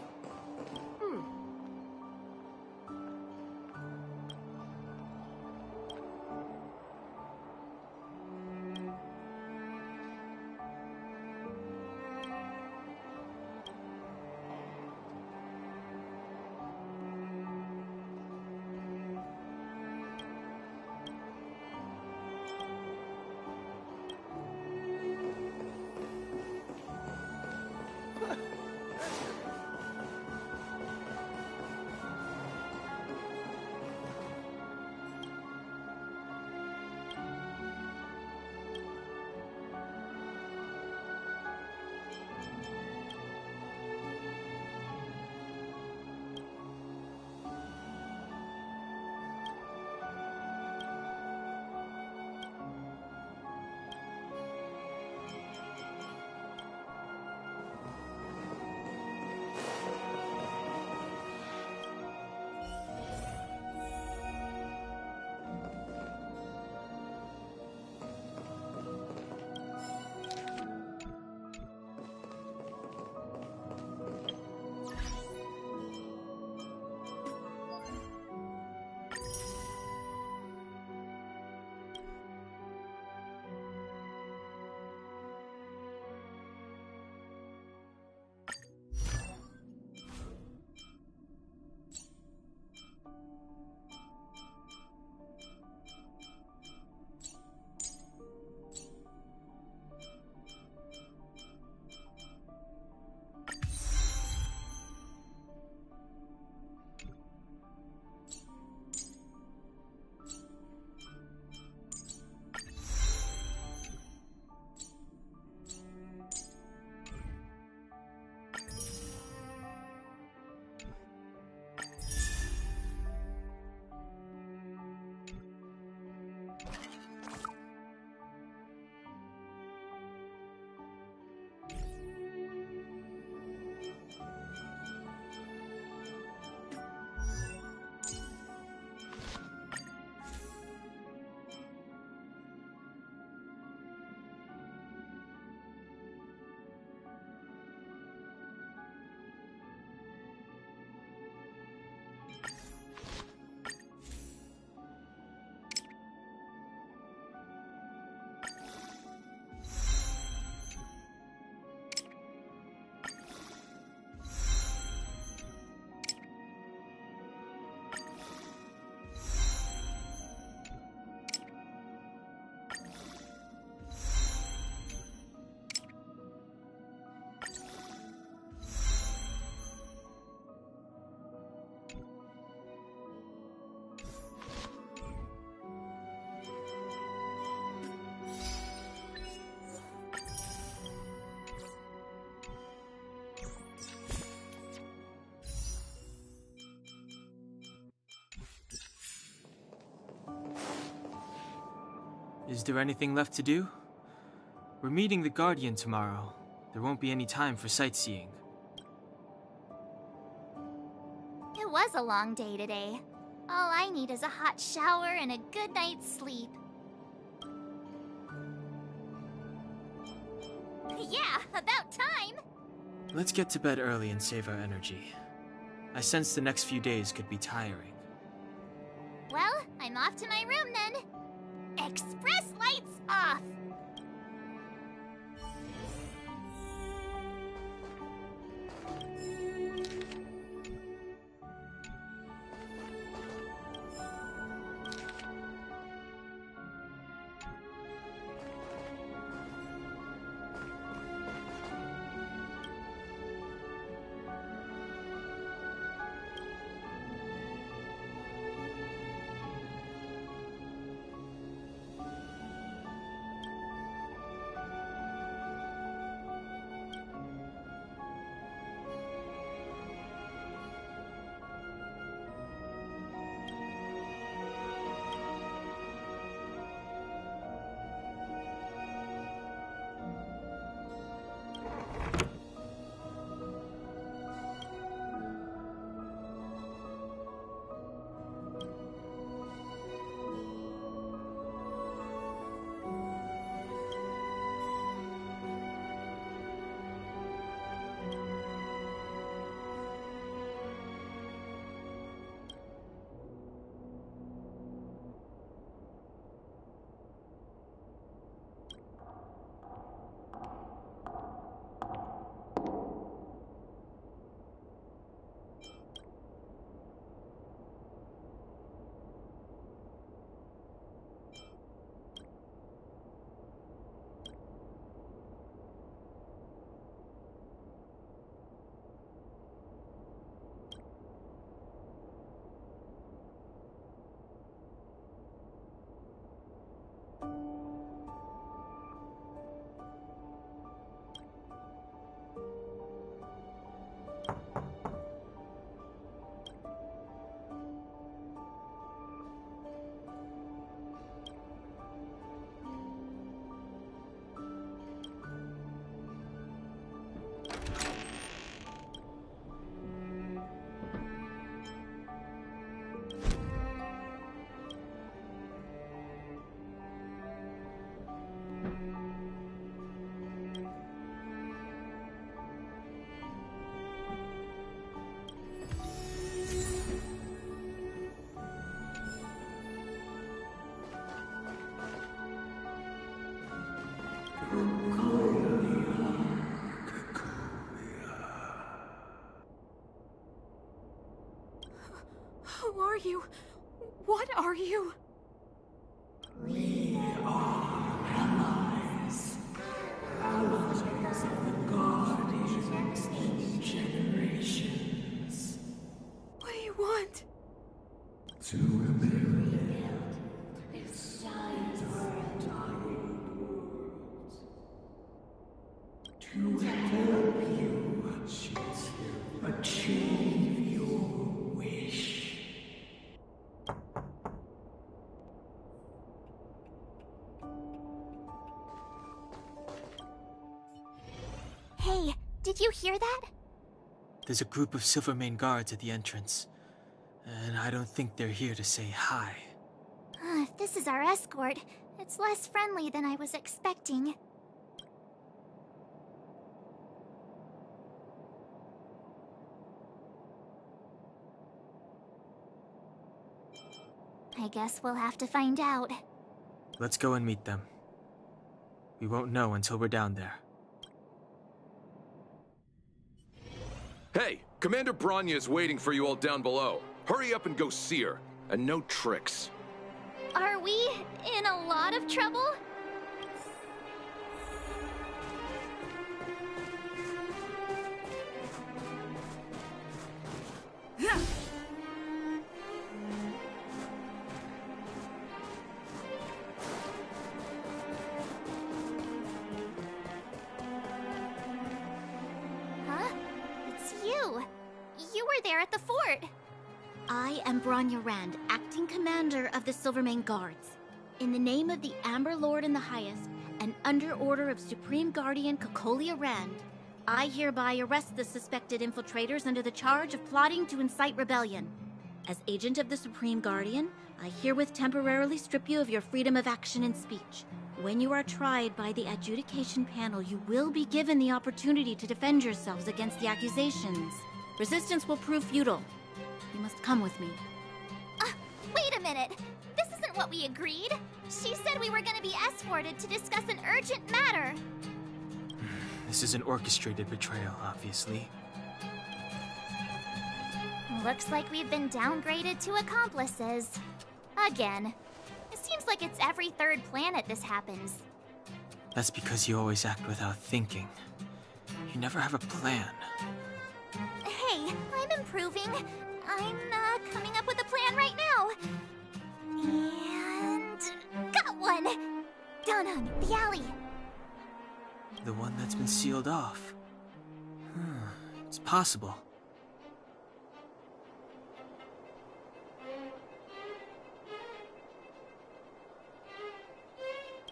Is there anything left to do? We're meeting the Guardian tomorrow. There won't be any time for sightseeing. It was a long day today. All I need is a hot shower and a good night's sleep. Yeah, about time! Let's get to bed early and save our energy. I sense the next few days could be tiring. Well, I'm off to my room then. Express lights off! Who are you? What are you? We are allies. Allies of the Guardians in generations. What do you want? To rebuild its dying world. To help you achieve your wish. Hey, did you hear that? There's a group of Silvermane guards at the entrance. And I don't think they're here to say hi. If this is our escort, it's less friendly than I was expecting. I guess we'll have to find out. Let's go and meet them. We won't know until we're down there. Hey, Commander Bronya is waiting for you all down below. Hurry up and go see her. And no tricks. Are we in a lot of trouble? Huh? It's you. You were there at the fort. I am Bronya Rand, acting commander of the Silvermane Guards. In the name of the Amber Lord in the Highest, and under order of Supreme Guardian Cocolia Rand, I hereby arrest the suspected infiltrators under the charge of plotting to incite rebellion. As agent of the Supreme Guardian, I herewith temporarily strip you of your freedom of action and speech. When you are tried by the adjudication panel, you will be given the opportunity to defend yourselves against the accusations. Resistance will prove futile. You must come with me. Wait a minute. This isn't what we agreed. She said we were gonna be escorted to discuss an urgent matter. This is an orchestrated betrayal, obviously. Looks like we've been downgraded to accomplices. Again. It seems like it's every third planet this happens. That's because you always act without thinking. You never have a plan. Hey, I'm improving. I'm coming up with a plan right now. And got one! Down on the alley. The one that's been sealed off. It's possible.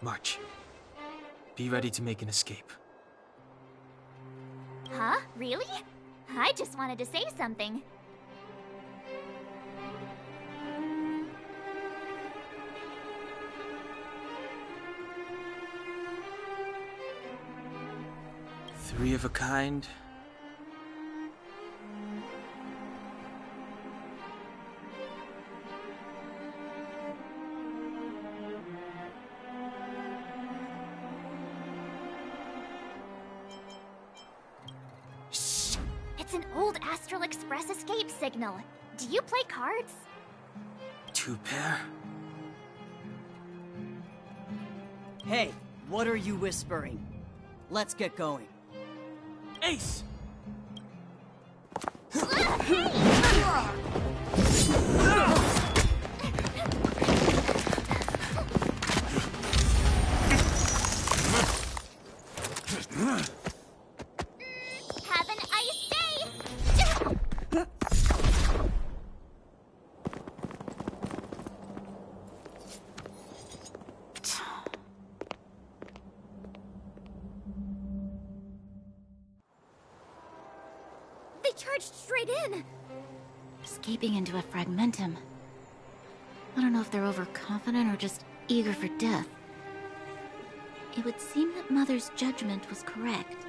March. Be ready to make an escape. Huh? Really? I just wanted to say something. Three of a kind. Shh! It's an old Astral Express escape signal. Do you play cards? Two pair? Hey, what are you whispering? Let's get going. Ace! Have an ice day! They charged straight in! Escaping into a fragmentum. I don't know if they're overconfident or just eager for death. It would seem that Mother's judgment was correct.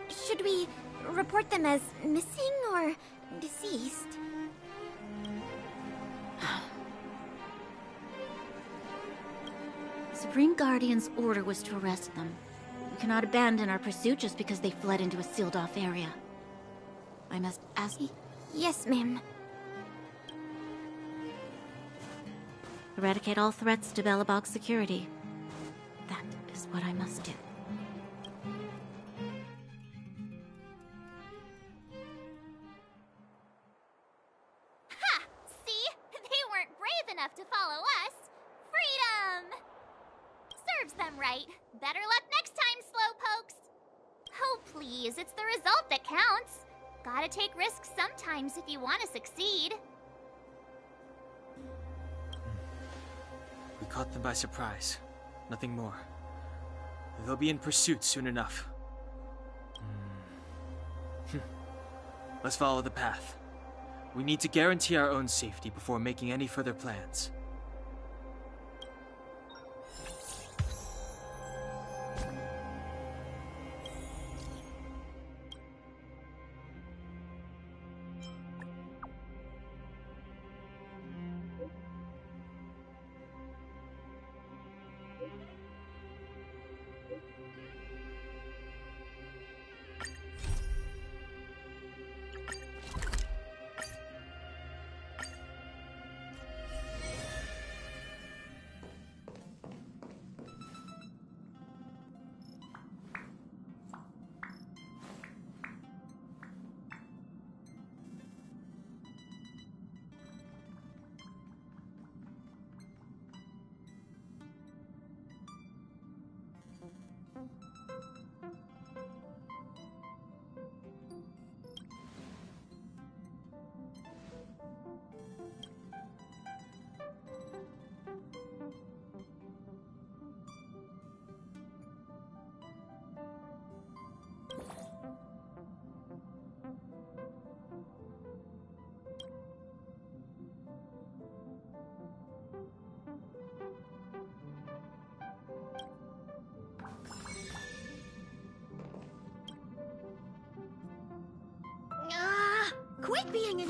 Should we report them as missing or deceased? Supreme Guardian's order was to arrest them. We cannot abandon our pursuit just because they fled into a sealed-off area. I must ask... Yes, ma'am. Eradicate all threats to Belobog's security. That is what I must do. Ha! See? They weren't brave enough to follow us. Freedom! Serves them right. Better luck next time, slowpokes. Oh, please, it's the result that counts. Gotta take risks sometimes if you want to succeed. We caught them by surprise. Nothing more. They'll be in pursuit soon enough. Let's follow the path. We need to guarantee our own safety before making any further plans. Quit being in...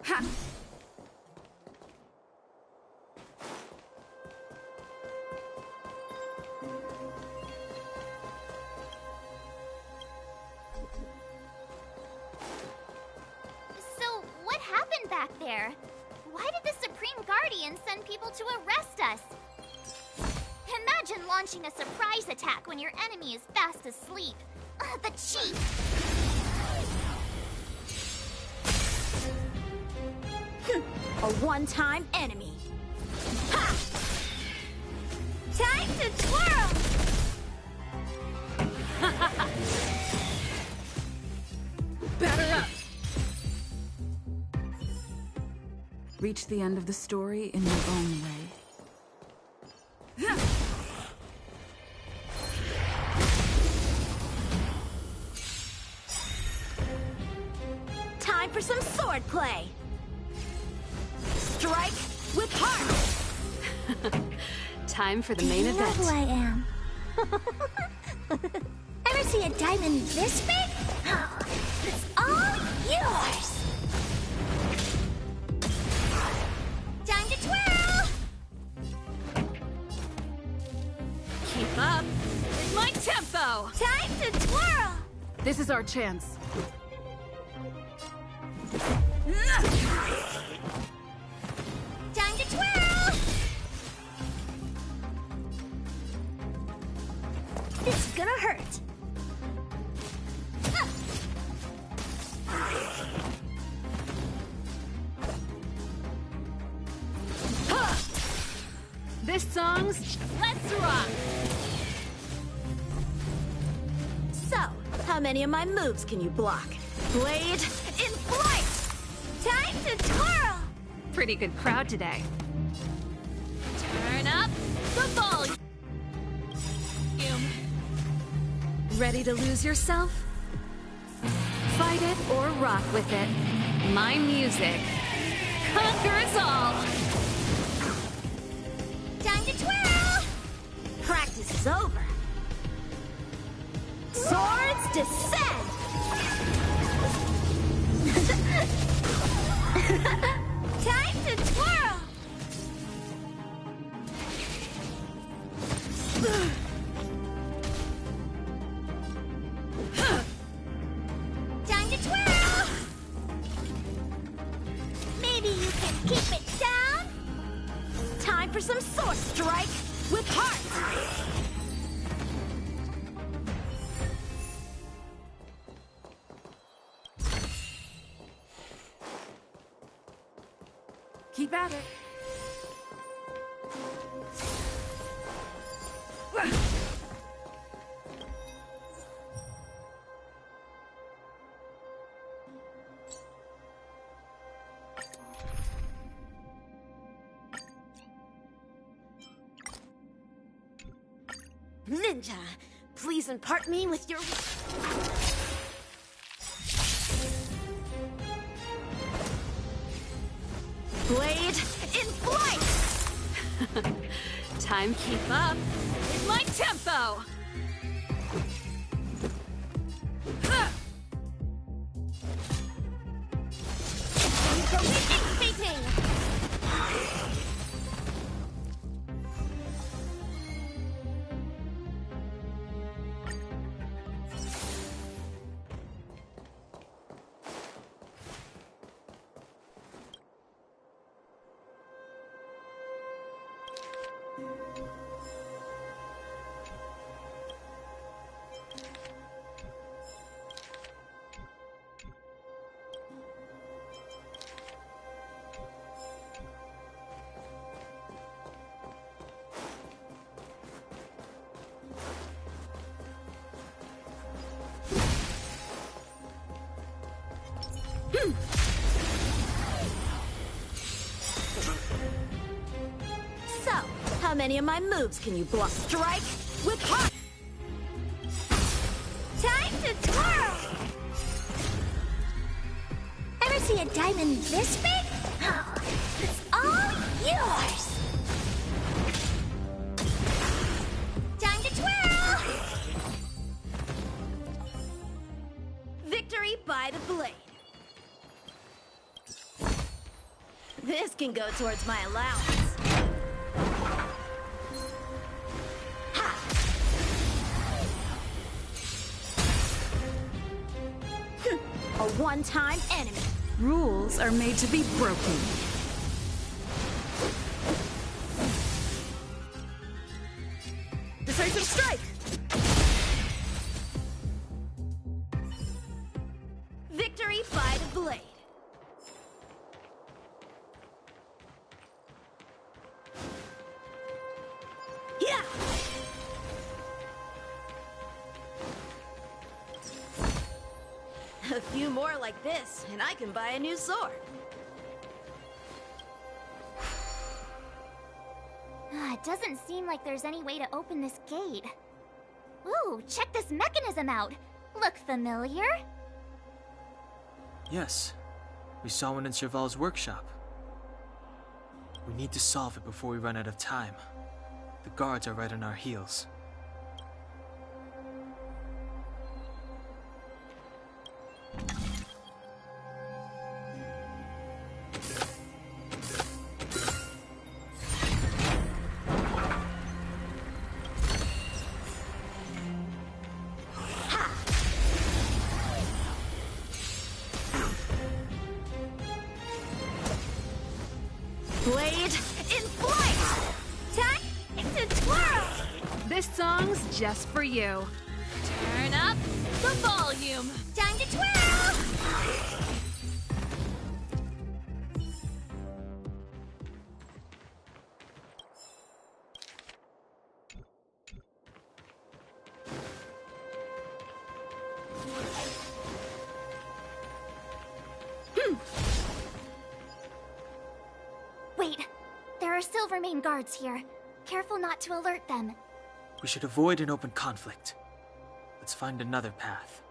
Ha! So, what happened back there? Why did the Supreme Guardian send people to arrest us? Imagine launching a surprise attack when your enemy is fast asleep. The cheek! A one-time enemy. Ha! Time to twirl! Batter up! Reach the end of the story in your own way. Time for some swordplay. Strike with heart! Time for the main Do you know event. who I am? Ever see a diamond this big? It's all yours! Time to twirl! Keep up with my tempo! Time to twirl! This is our chance. Time to twirl! It's gonna hurt. This song's Let's Rock! So, how many of my moves can you block? Blade in flight! Time to twirl! Pretty good crowd today. Turn up the volume! Ready to lose yourself? Fight it or rock with it. My music conquers all! Time to twirl! Practice is over. Swords descend! Time to twirl! Time to twirl! Maybe you can keep it down? Time for some sword strike with heart! Keep at it. Ninja, please impart me with your... Blade in flight! Time keep up with my tempo! Fating! many of my moves can you block? Strike with heart! Time to twirl! Ever see a diamond this big? Oh, it's all yours! Time to twirl! Victory by the blade. This can go towards my allowance. Ha! A one-time enemy. Rules are made to be broken. Decisive strike! Victory by the blade. Yeah! A few more like this, and I can buy a new sword. It doesn't seem like there's any way to open this gate. Ooh, check this mechanism out. Look familiar? Yes, we saw one in Serval's workshop. We need to solve it before we run out of time. The guards are right on our heels. Blade in flight! Time to twirl! This song's just for you. Turn up the volume. Time to twirl! Wait, there are Silvermane guards here. Careful not to alert them. We should avoid an open conflict. Let's find another path.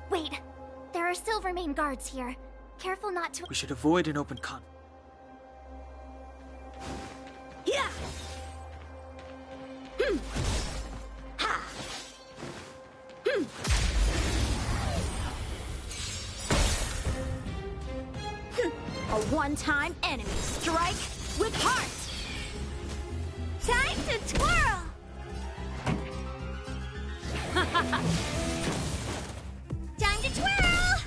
Wait, there are Silvermane guards here. Careful not to— We should avoid an open conflict. Yeah! Ha! A one-time enemy. Strike with heart! Time to twirl! Time to twirl!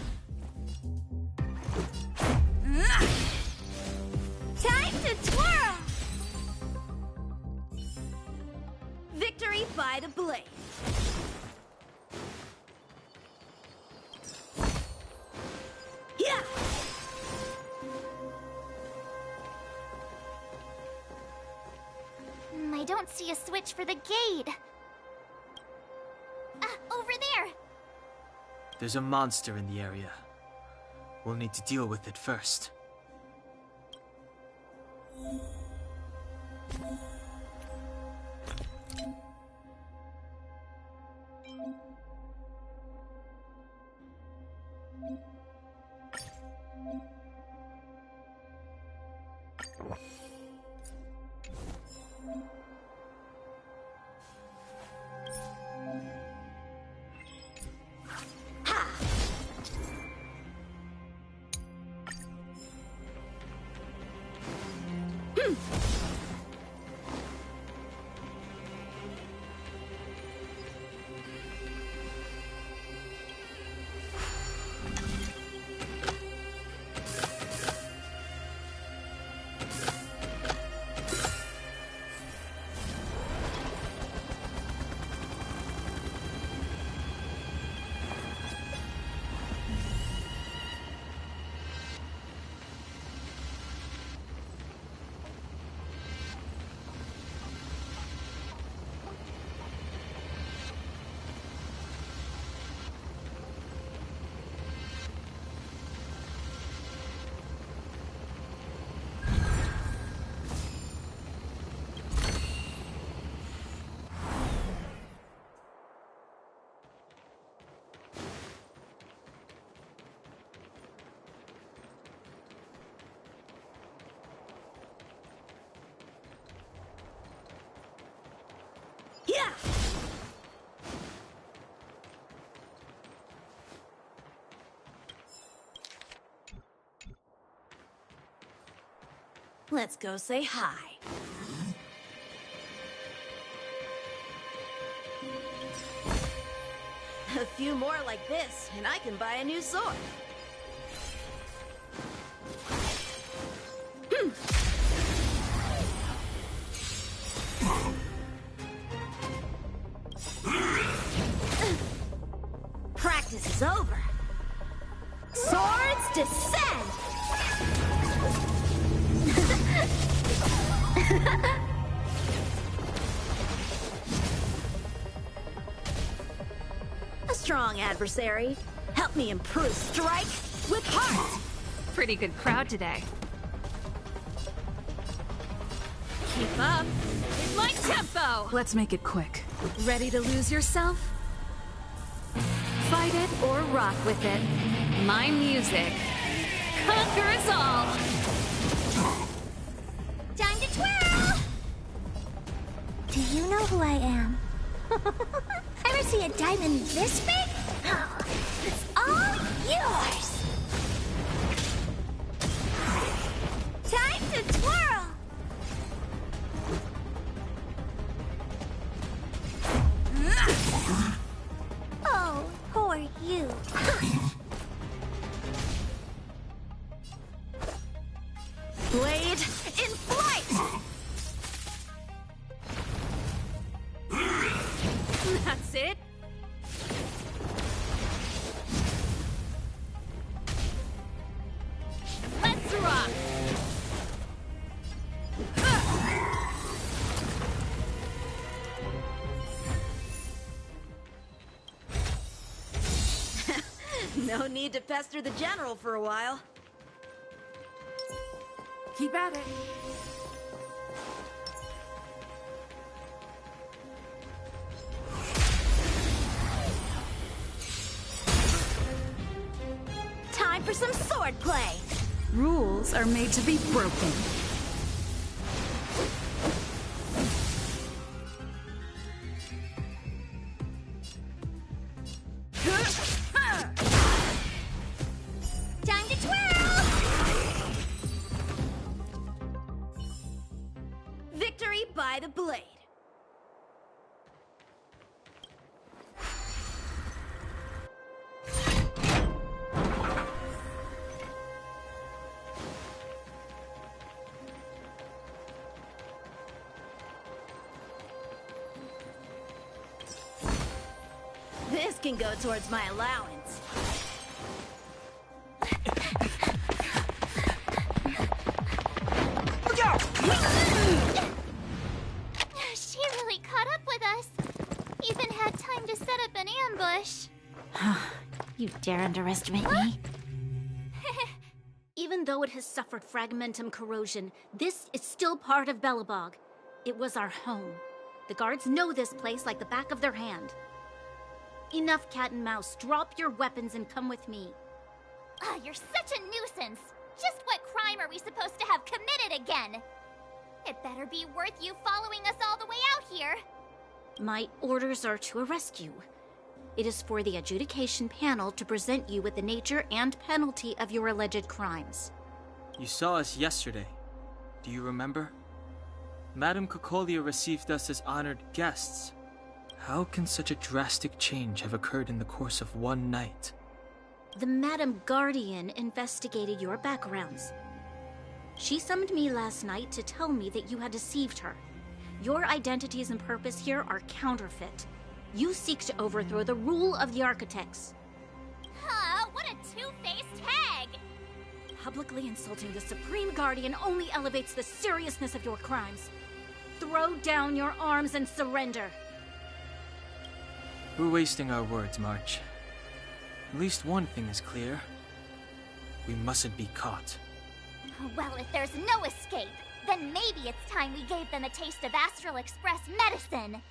Time to twirl! Victory by the blade. Yeah! I don't see a switch for the gate. Over there! There's a monster in the area. We'll need to deal with it first. Let's go say hi. A few more like this, and I can buy a new sword. Practice is over. Swords descend! A strong adversary. Help me improve. Strike with heart! Pretty good crowd today. Keep up. Here's my tempo! Let's make it quick. Ready to lose yourself? Fight it or rock with it. My music conquers all! Time to twirl! Do you know who I am? Ever see a diamond this big? It's all yours! Time to twirl! Oh, who are you? Blade in flight! That's it? Let's rock! No need to pester the general for a while. Keep at it. Time for some sword play! Rules are made to be broken. Time to twirl! Victory by the blade. This can go towards my allowance. She really caught up with us. Even had time to set up an ambush. You dare underestimate me? Even though it has suffered fragmentum corrosion, this is still part of Belobog. It was our home. The guards know this place like the back of their hand. Enough cat and mouse. Drop your weapons and come with me. Ah, you're such a nuisance. Just what crime are we supposed to have committed again? It better be worth you following us all the way out here. My orders are to arrest you. It is for the adjudication panel to present you with the nature and penalty of your alleged crimes. You saw us yesterday. Do you remember? Madame Cocolia received us as honored guests. How can such a drastic change have occurred in the course of one night? The Madam Guardian investigated your backgrounds. She summoned me last night to tell me that you had deceived her. Your identities and purpose here are counterfeit. You seek to overthrow the rule of the Architects. Huh, what a two-faced hag! Publicly insulting the Supreme Guardian only elevates the seriousness of your crimes. Throw down your arms and surrender. We're wasting our words, March. At least one thing is clear. We mustn't be caught. Well, if there's no escape, then maybe it's time we gave them a taste of Astral Express medicine.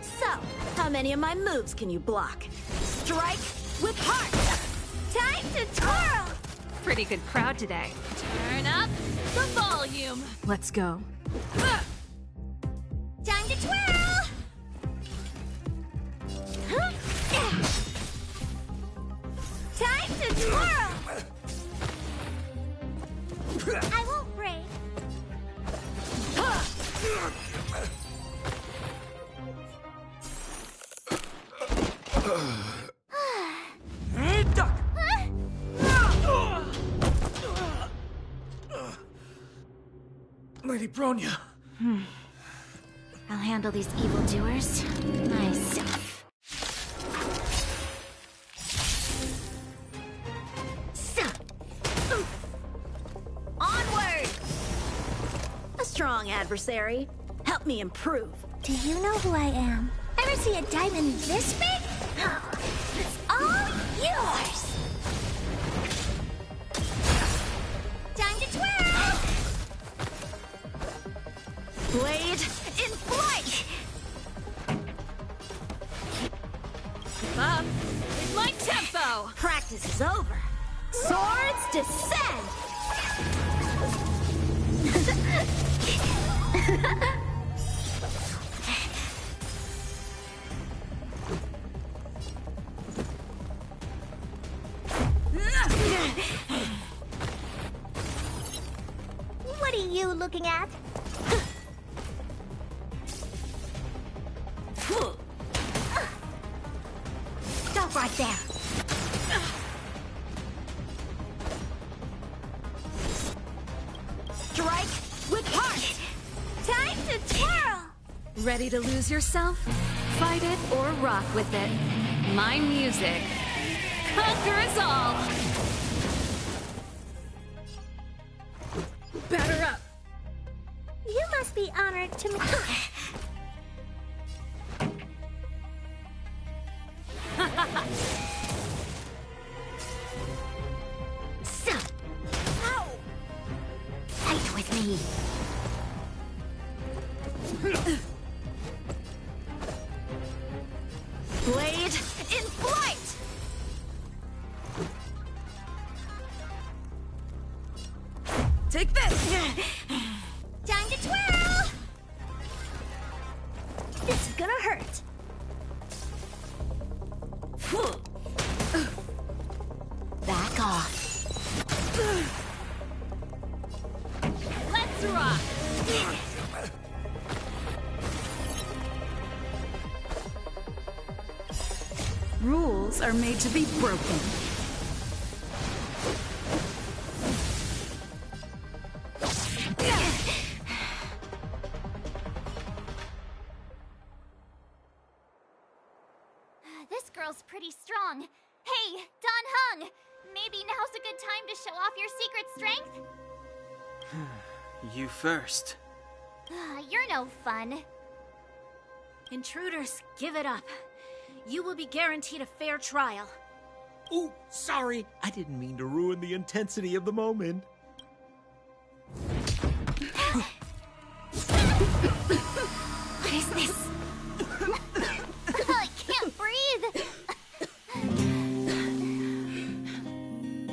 So, how many of my moves can you block? Strike with heart! Time to twirl! Pretty good crowd today. Turn up the volume. Let's go. Time to twirl! Time to twirl! I won't break. Duck! Lady Bronya. I'll handle these evildoers myself. Onward! A strong adversary. Help me improve. Do you know who I am? Ever see a diamond this big? It's all yours! Time to twirl! Blade in flight! Keep up. It's my tempo! Practice is over. Swords descend! What are you looking at? Stop right there. Strike with heart! Time to twirl! Ready to lose yourself? Fight it or rock with it. My music conquers all! Batter up! You must be honored to me. So, ow! Fight with me. Blade in flight! Take this! Time to twirl! This is gonna hurt. Back off. Let's rock! Rules are made to be broken. This girl's pretty strong. Hey, Don Hung! Maybe now's a good time to show off your secret strength? You first. You're no fun. Intruders, give it up. You will be guaranteed a fair trial. Ooh, sorry. I didn't mean to ruin the intensity of the moment. What is this? I can't breathe.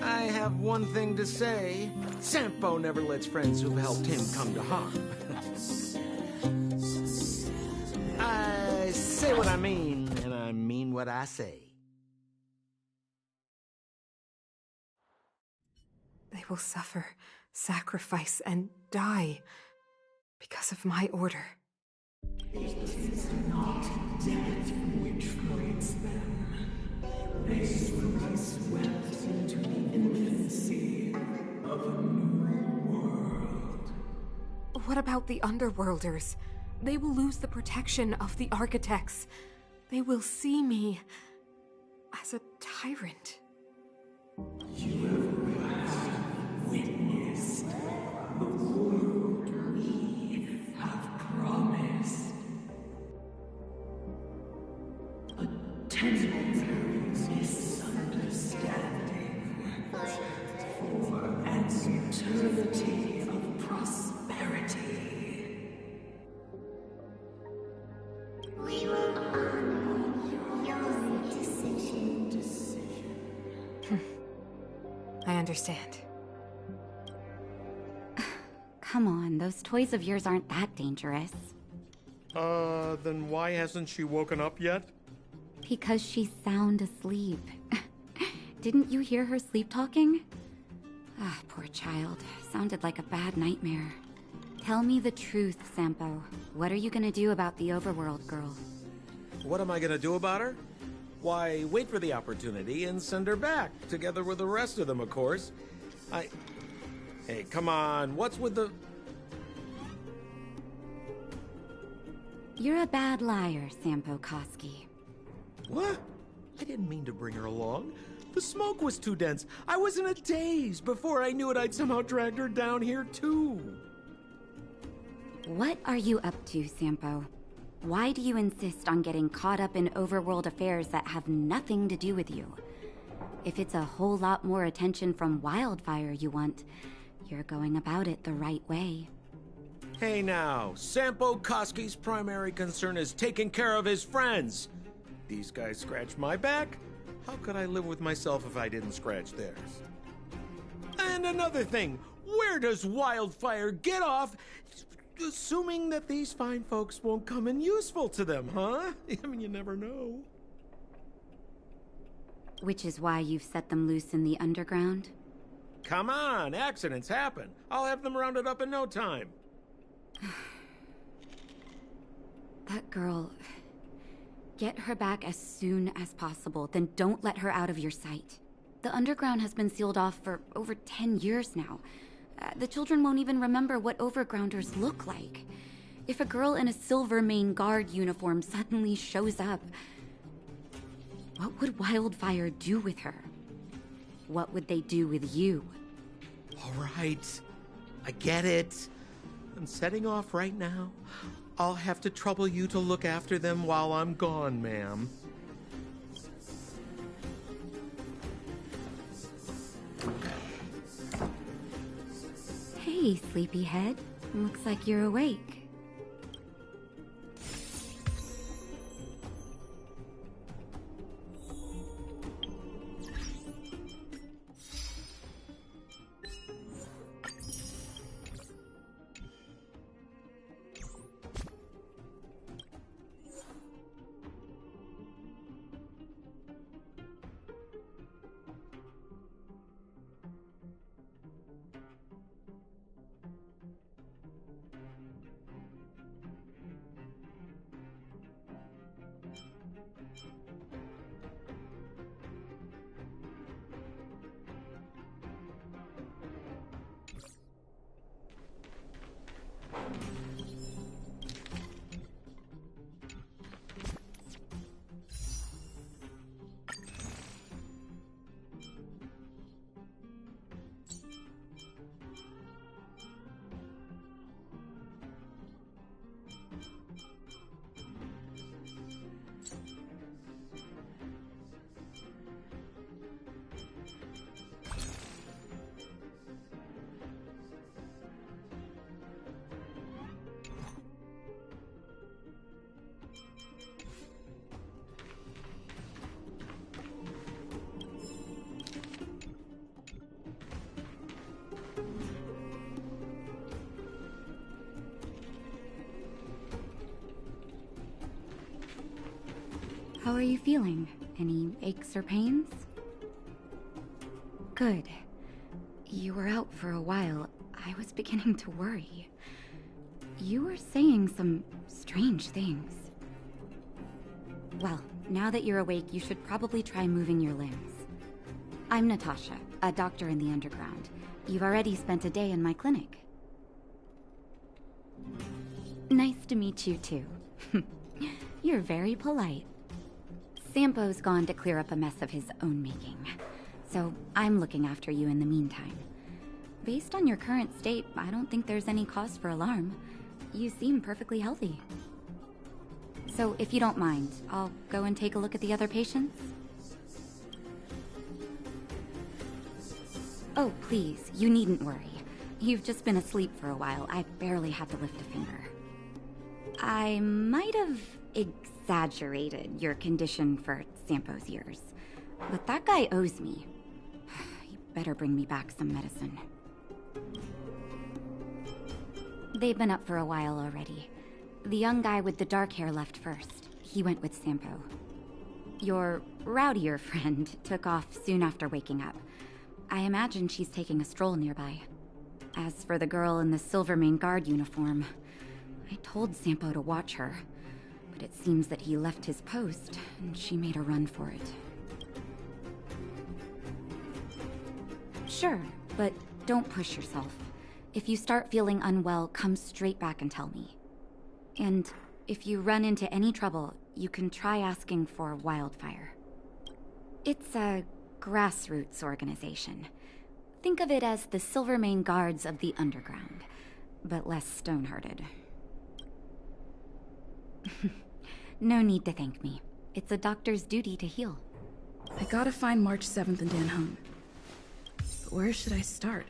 I have one thing to say. Sampo never lets friends who've helped him come to harm. I say what I mean, and I mean what I say. They will suffer, sacrifice, and die because of my order. It is not death which frees them. They slowly swept into the infancy of a new world. What about the Underworlders? They will lose the protection of the Architects. They will see me as a tyrant. You have witnessed the world we have promised. A temporary misunderstanding for an eternity of prosperity. We will honor your decision. I understand. Come on, those toys of yours aren't that dangerous. Then why hasn't she woken up yet? Because she's sound asleep. Didn't you hear her sleep talking? Ah, poor child. Sounded like a bad nightmare. Tell me the truth, Sampo. What are you gonna do about the overworld girl? What am I gonna do about her? Why, wait for the opportunity and send her back, together with the rest of them, of course. Hey, come on, what's with the... You're a bad liar, Sampo Koski. What? I didn't mean to bring her along. The smoke was too dense. I was in a daze. Before I knew it, I'd somehow dragged her down here, too. What are you up to, Sampo? Why do you insist on getting caught up in overworld affairs that have nothing to do with you? If it's a whole lot more attention from Wildfire you want, you're going about it the right way. Hey now, Sampo Koski's primary concern is taking care of his friends. These guys scratch my back. How could I live with myself if I didn't scratch theirs? And another thing, where does Wildfire get off assuming that these fine folks won't come in useful to them, huh? I mean, you never know. Which is why you've set them loose in the underground? Come on, accidents happen. I'll have them rounded up in no time. That girl... Get her back as soon as possible, then don't let her out of your sight. The underground has been sealed off for over 10 years now. The children won't even remember what overgrounders look like. If a girl in a Silvermane Guard uniform suddenly shows up, what would Wildfire do with her? What would they do with you? All right, I get it. I'm setting off right now. I'll have to trouble you to look after them while I'm gone, ma'am. Hey, sleepyhead. Looks like you're awake. How are you feeling? Any aches or pains? Good. You were out for a while. I was beginning to worry. You were saying some strange things. Well, now that you're awake, you should probably try moving your limbs. I'm Natasha, a doctor in the underground. You've already spent a day in my clinic. Nice to meet you, too. You're very polite. Sampo's gone to clear up a mess of his own making, so I'm looking after you in the meantime. Based on your current state, I don't think there's any cause for alarm. You seem perfectly healthy. So if you don't mind, I'll go and take a look at the other patients? Oh, please, you needn't worry. You've just been asleep for a while. I barely had to lift a finger. I might have exaggerated your condition for Sampo's years, but that guy owes me. You better bring me back some medicine. They've been up for a while already. The young guy with the dark hair left first. He went with Sampo. Your rowdier friend took off soon after waking up. I imagine she's taking a stroll nearby. As for the girl in the Silvermane Guard uniform, I told Sampo to watch her, but it seems that he left his post, and she made a run for it. Sure, but don't push yourself. If you start feeling unwell, come straight back and tell me. And if you run into any trouble, you can try asking for Wildfire. It's a grassroots organization. Think of it as the Silvermane Guards of the Underground, but less stone-hearted. No need to thank me. It's a doctor's duty to heal. I gotta find March 7th and Dan home. But where should I start?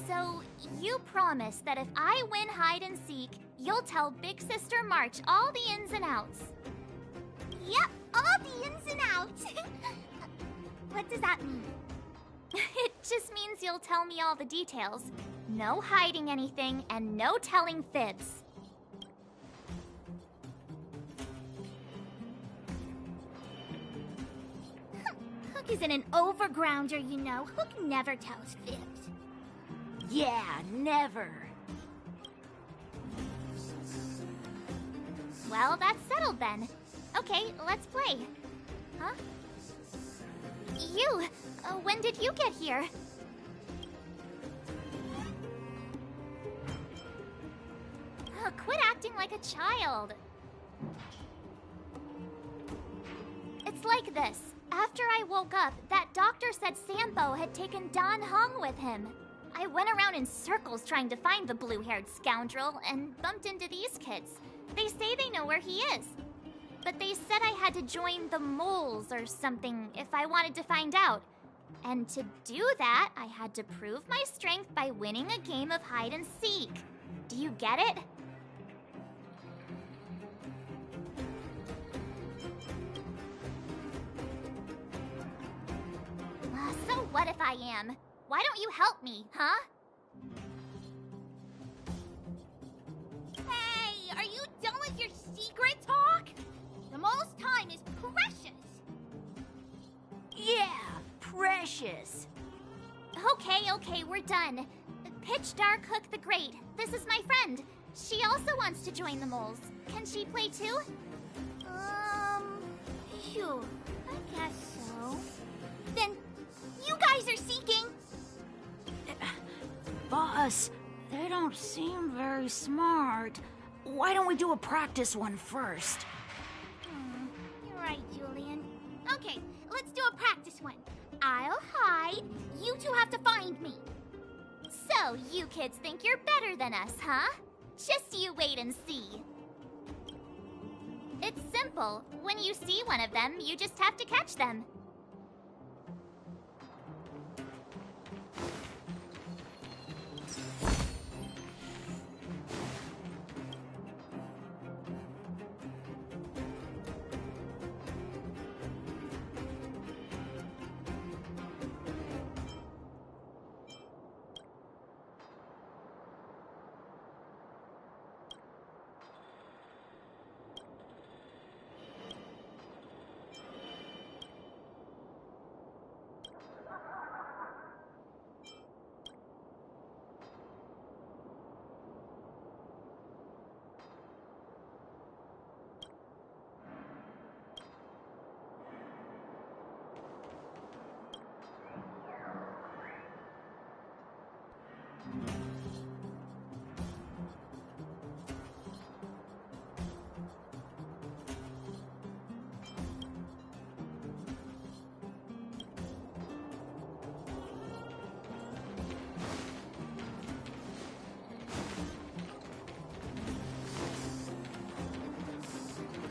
So, you promise that if I win hide and seek, you'll tell Big Sister March all the ins and outs. Yep, all the ins and outs. What does that mean? It just means you'll tell me all the details. No hiding anything, and no telling fibs. Hook isn't an overgrounder, you know. Hook never tells fibs. Yeah, never. Well, that's settled then. Okay, let's play. Huh? You! When did you get here? Quit acting like a child. It's like this. After I woke up, that doctor said Sampo had taken Don Hung with him. I went around in circles trying to find the blue-haired scoundrel and bumped into these kids. They say they know where he is. But they said I had to join the moles or something if I wanted to find out. And to do that, I had to prove my strength by winning a game of hide and seek. Do you get it? So what if I am? Why don't you help me, huh? Hey, are you done with your secret talk? The mole's time is precious. Yeah, precious. Okay, we're done. Pitch Dark Hook the Great. This is my friend. She also wants to join the moles. Can she play too? Sure. I guess so. Then, you guys are seeking. Boss, they don't seem very smart. Why don't we do a practice one first? You're right, Julian. Okay, let's do a practice one. I'll hide. You two have to find me. So, you kids think you're better than us, huh? Just you wait and see. It's simple. When you see one of them, you just have to catch them.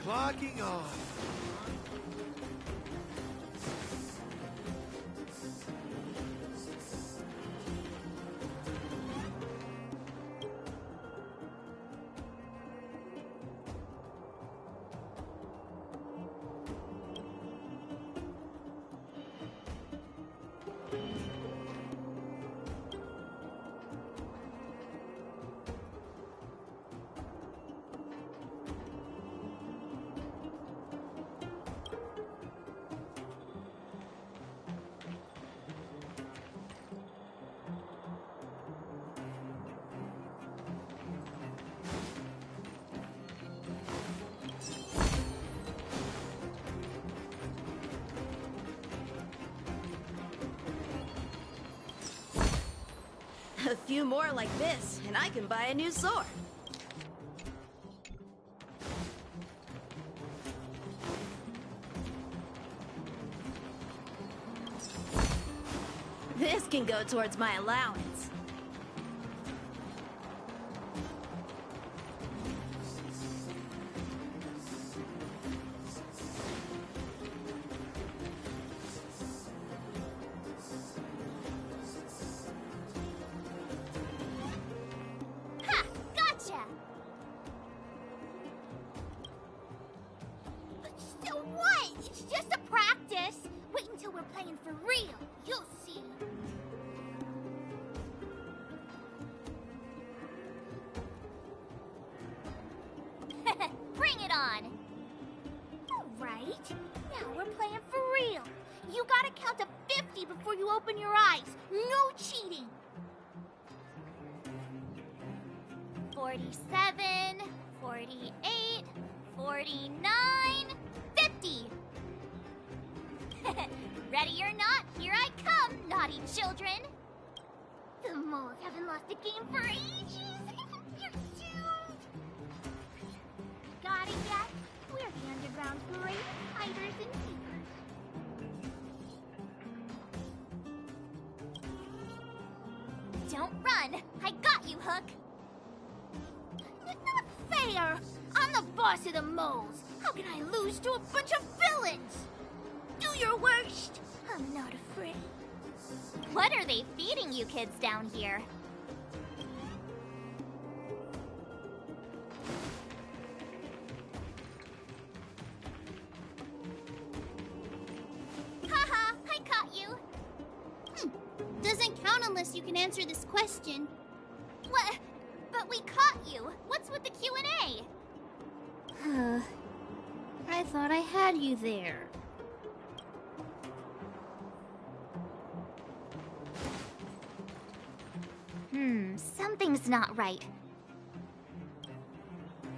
Clocking off. A few more like this, and I can buy a new sword. This can go towards my allowance. Ha! Gotcha! So what? It's just a practice. Wait until we're playing for real. You'll see. Bring it on! Alright, now we're playing for real. You gotta count to 50 before you open your eyes. No cheating! 47, 48, 49, 50! Ready or not, here I come, naughty children! The moles haven't lost a game for ages! You're doomed! Got it yet? We're the underground's great hiders and seekers. Don't run! I got you, Hook! Not fair! I'm the boss of the moles! How can I lose to a bunch of villains? Do your worst! I'm not afraid. What are they feeding you kids down here? Haha, I caught you. Doesn't count unless you can answer this question. What? But we caught you. What's with the Q&A? I thought I had you there. Something's not right.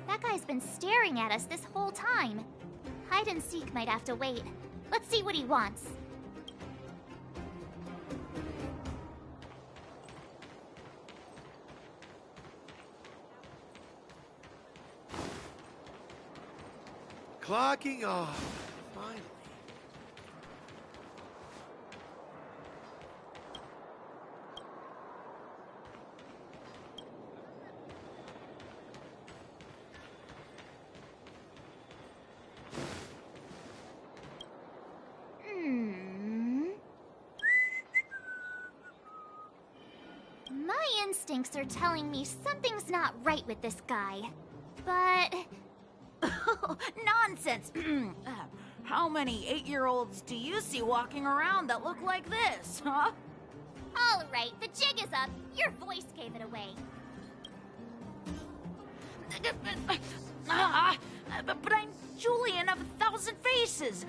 That guy's been staring at us this whole time. Hide and seek might have to wait. Let's see what he wants. Clocking off. Finally. My instincts are telling me something's not right with this guy. But... Nonsense! How many 8-year-olds do you see walking around that look like this, huh? All right, the jig is up. Your voice gave it away. But I'm Julian of 1,000 Faces.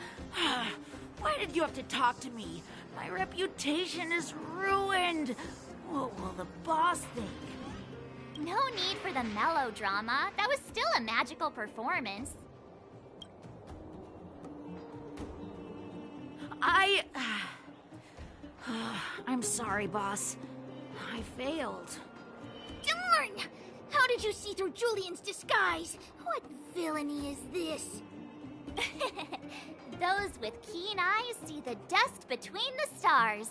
Why did you have to talk to me? My reputation is ruined. What will the boss think? No need for the melodrama. That was still a magical performance. I'm sorry, boss. I failed. Darn! How did you see through Julian's disguise? What villainy is this? Those with keen eyes see the dust between the stars.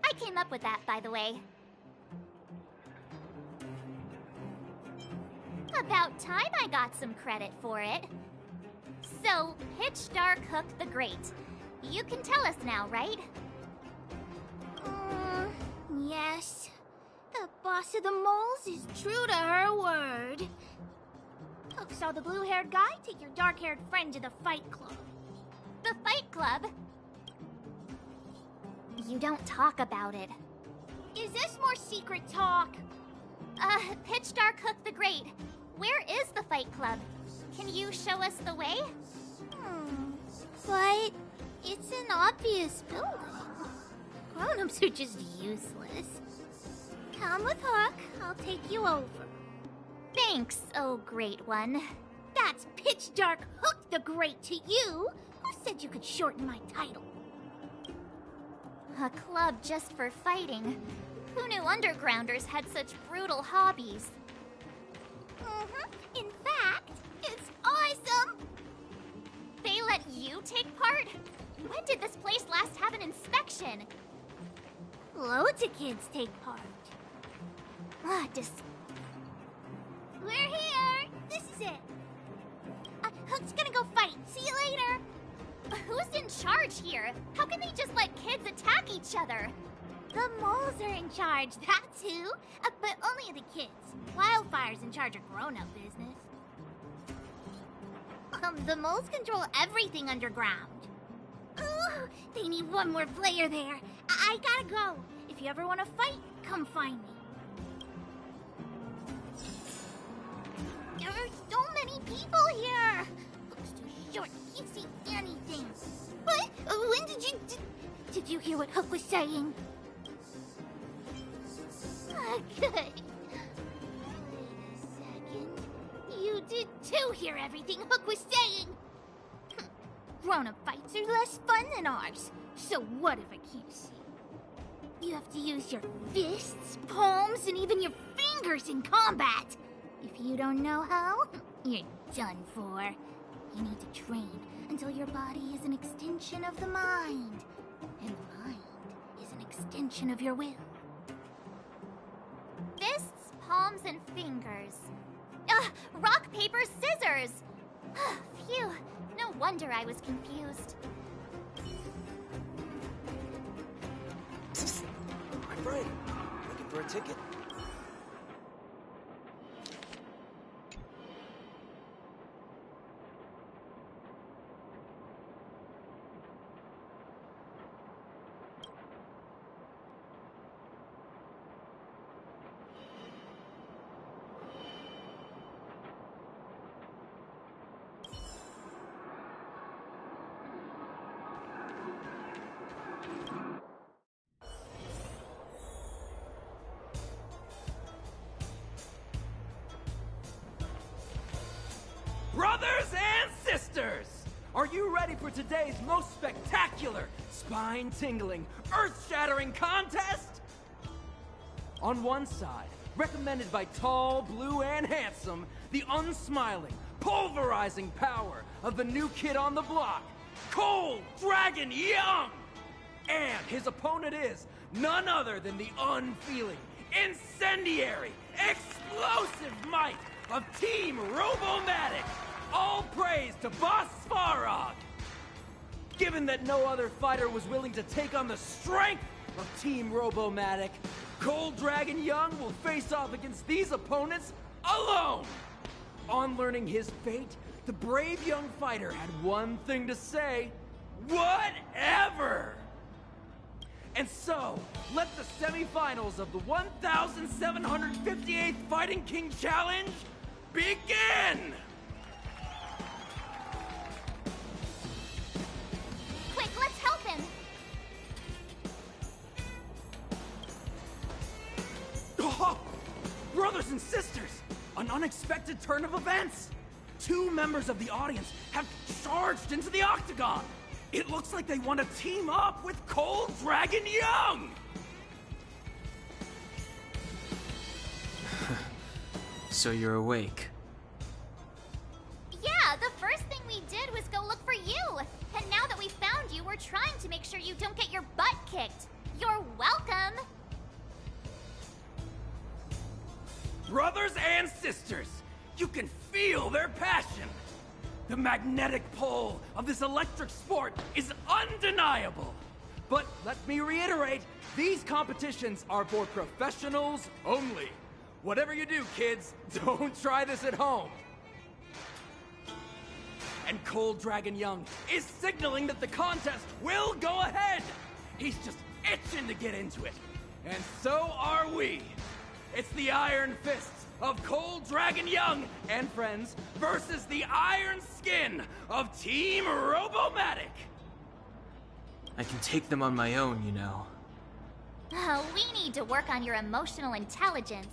I came up with that, by the way. About time I got some credit for it. So, Pitch Dark Hook the Great. You can tell us now, right? Yes. The boss of the moles is true to her word. Hook saw the blue-haired guy take your dark-haired friend to the Fight Club. The Fight Club? You don't talk about it. Is this more secret talk? Pitch Dark Hook the Great. Where is the Fight Club? Can you show us the way? But it's an obvious building. Grown-ups are just useless. Come with Hook, I'll take you over. Thanks, oh great one. That's Pitch Dark Hook the Great to you. Who said you could shorten my title? A club just for fighting. Who knew undergrounders had such brutal hobbies? In fact, it's awesome! They let you take part? When did this place last have an inspection? Loads of kids take part. We're here! This is it! Hook's gonna go fight. See you later! Who's in charge here? How can they just let kids attack each other? The moles are in charge, that's who. But only the kids. Wildfire's in charge of grown-up business. The moles control everything underground. Ooh, they need one more player there. I gotta go. If you ever want to fight, come find me. There are so many people here. Hook's too short. Can't see anything. What? When did you... Did you hear what Hook was saying? Good. Wait a second. You did too hear everything Hook was saying. Grown-up fights are less fun than ours. So what if I can't see? You have to use your fists, palms, and even your fingers in combat. If you don't know how, you're done for. You need to train until your body is an extension of the mind. And the mind is an extension of your will. Fists, palms, and fingers. Rock, paper, scissors! Phew, no wonder I was confused. My friend, looking for a ticket? Brothers and sisters! Are you ready for today's most spectacular, spine-tingling, earth-shattering contest? On one side, recommended by tall, blue, and handsome, the unsmiling, pulverizing power of the new kid on the block, Cold Dragon Young! And his opponent is none other than the unfeeling, incendiary, explosive might of Team Robomatic! All praise to Boss Svarog! Given that no other fighter was willing to take on the strength of Team Robomatic, Cold Dragon Young will face off against these opponents alone! On learning his fate, the brave young fighter had one thing to say: whatever! And so, let the semifinals of the 1758th Fighting King Challenge begin! Quick, let's help him! Oh, brothers and sisters, an unexpected turn of events! Two members of the audience have charged into the octagon! It looks like they want to team up with Cold Dragon Young! So you're awake. Yeah, the first thing we did was go look for you. And now that we found you, we're trying to make sure you don't get your butt kicked. You're welcome. Brothers and sisters, you can feel their passion. The magnetic pull of this electric sport is undeniable. But let me reiterate, these competitions are for professionals only. Whatever you do, kids, don't try this at home. And Cold Dragon Young is signaling that the contest will go ahead. He's just itching to get into it. And so are we. It's the Iron Fists of Cold Dragon Young and friends versus the Iron Skin of Team Robomatic. I can take them on my own, you know. We need to work on your emotional intelligence.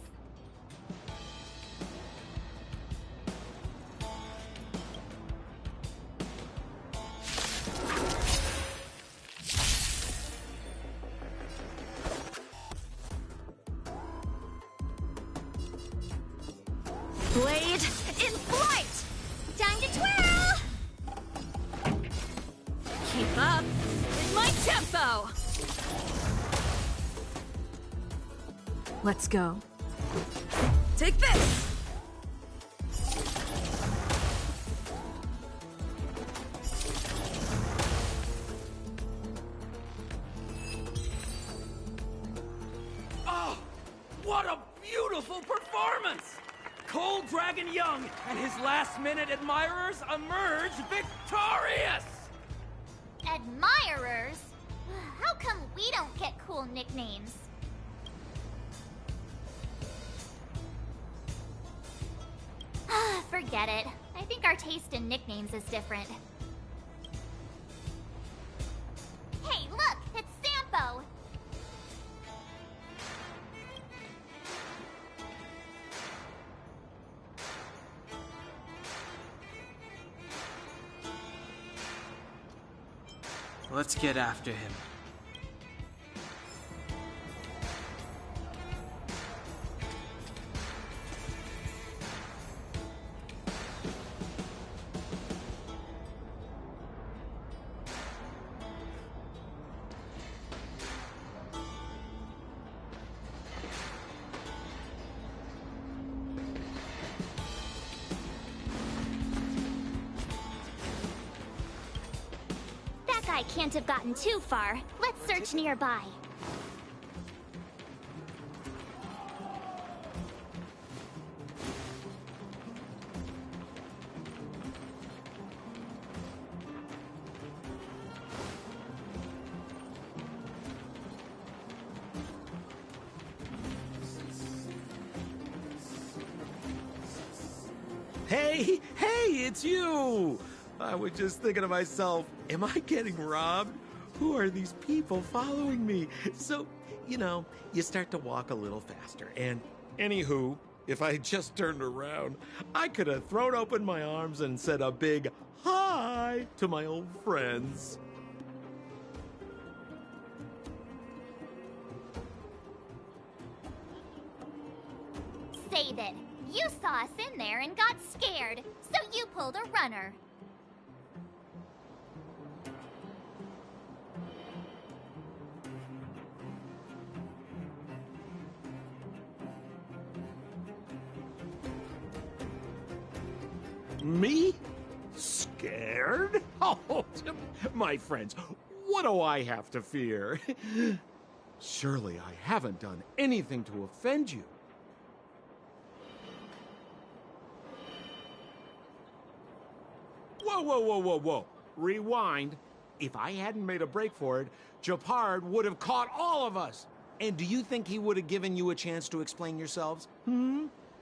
Blade in flight! Time to twirl! Keep up with my tempo! Let's go. Take this! Oh, what a beautiful performance! Cold Dragon Young and his last-minute admirers emerge victorious! Admirers? How come we don't get cool nicknames? Forget it. I think our taste in nicknames is different. Hey, look! It's Sampo! Let's get after him. I can't have gotten too far. Let's search nearby. Hey, it's you! I was just thinking to myself, am I getting robbed? Who are these people following me? So, you start to walk a little faster. And anywho, if I just turned around, I could have thrown open my arms and said a big hi to my old friends. Save it. You saw us in there and got scared, so you pulled a runner. Me? Scared? Oh, my friends, what do I have to fear? Surely I haven't done anything to offend you. Whoa. Rewind. If I hadn't made a break for it, Japard would have caught all of us. And do you think he would have given you a chance to explain yourselves?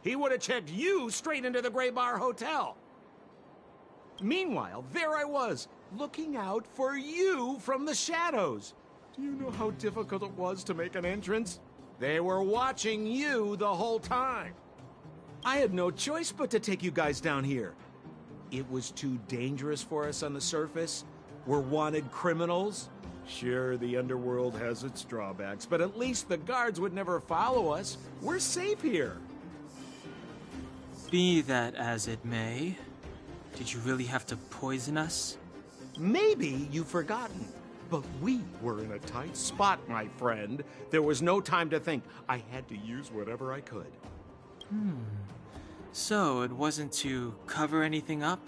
He would have checked you straight into the Gray Bar Hotel. Meanwhile, there I was, looking out for you from the shadows. Do you know how difficult it was to make an entrance? They were watching you the whole time. I had no choice but to take you guys down here. It was too dangerous for us on the surface. We're wanted criminals. Sure, the underworld has its drawbacks, but at least the guards would never follow us. We're safe here. Be that as it may, did you really have to poison us? Maybe you've forgotten, but we were in a tight spot, my friend. There was no time to think. I had to use whatever I could. So it wasn't to cover anything up?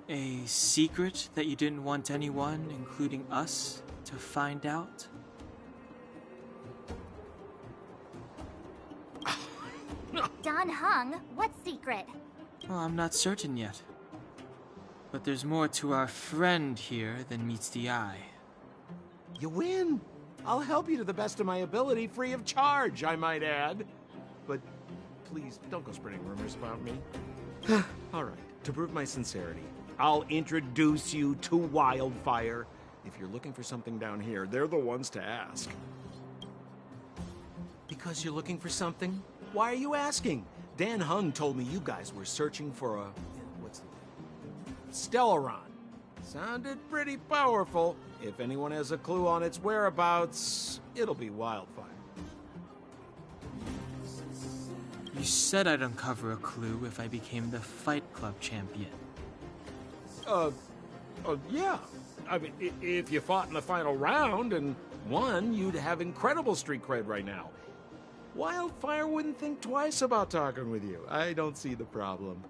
A secret that you didn't want anyone, including us, to find out? Don Hung, what secret? Well, I'm not certain yet. But there's more to our friend here than meets the eye. You win. I'll help you to the best of my ability, free of charge, I might add. But please, don't go spreading rumors about me. All right, to prove my sincerity, I'll introduce you to Wildfire. If you're looking for something down here, they're the ones to ask. Because you're looking for something? Why are you asking? Dan Hung told me you guys were searching for a... what's the... Stellaron. Sounded pretty powerful. If anyone has a clue on its whereabouts, it'll be Wildfire. You said I'd uncover a clue if I became the Fight Club champion. Yeah. I mean, if you fought in the final round and won, you'd have incredible street cred right now. Wildfire wouldn't think twice about talking with you. I don't see the problem.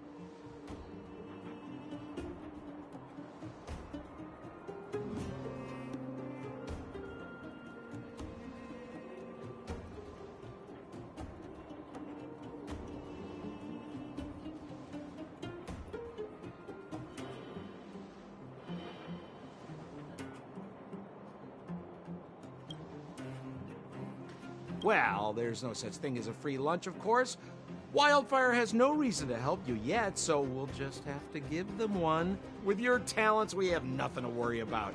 Well, there's no such thing as a free lunch, of course. Wildfire has no reason to help you yet, so we'll just have to give them one. With your talents, we have nothing to worry about.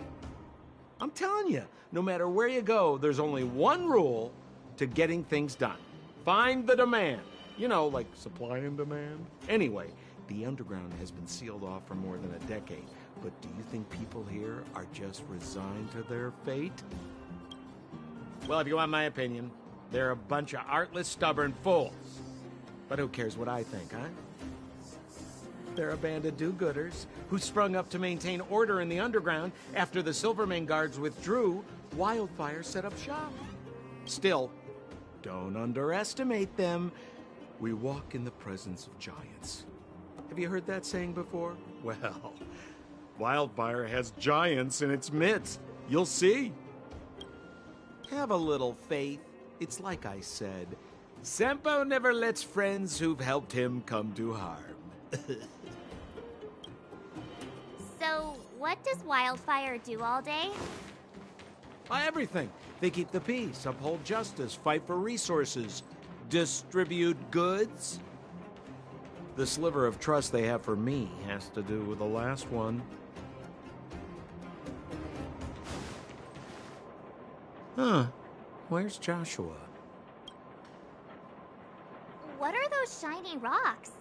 I'm telling you, no matter where you go, there's only one rule to getting things done. Find the demand. You know, like supply and demand. Anyway, the underground has been sealed off for more than a decade. But do you think people here are just resigned to their fate? Well, if you want my opinion, they're a bunch of artless, stubborn fools. But who cares what I think, huh? They're a band of do-gooders who sprung up to maintain order in the underground after the Silvermane guards withdrew. Wildfire set up shop. Still, don't underestimate them. We walk in the presence of giants. Have you heard that saying before? Well, Wildfire has giants in its midst. You'll see. Have a little faith. It's like I said, Sampo never lets friends who've helped him come to harm. So, what does Wildfire do all day? Everything. They keep the peace, uphold justice, fight for resources, distribute goods. The sliver of trust they have for me has to do with the last one. Huh. Where's Joshua? What are those shiny rocks?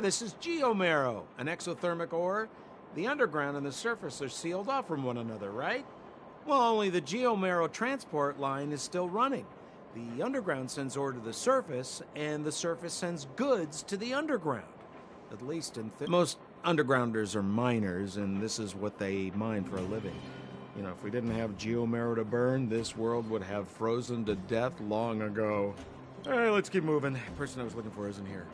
This is geomarrow, an exothermic ore. The underground and the surface are sealed off from one another, right? Well, only the geomarrow transport line is still running. The underground sends ore to the surface, and the surface sends goods to the underground. At least in most undergrounders are miners, and this is what they mine for a living. You know, if we didn't have geomarrow to burn, this world would have frozen to death long ago. All right, let's keep moving. The person I was looking for isn't here.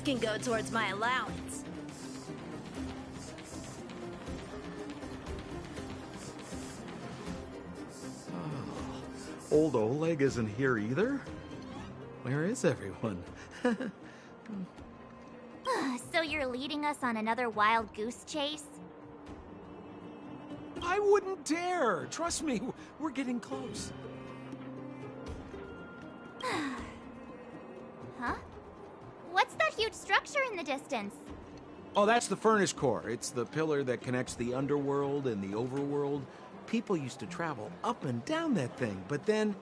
can go towards my allowance. Old Oleg isn't here either? Where is everyone? So you're leading us on another wild goose chase? I wouldn't dare! Trust me, we're getting close. Huh? What's that huge structure in the distance? Oh, that's the furnace core. It's the pillar that connects the underworld and the overworld. People used to travel up and down that thing, but then...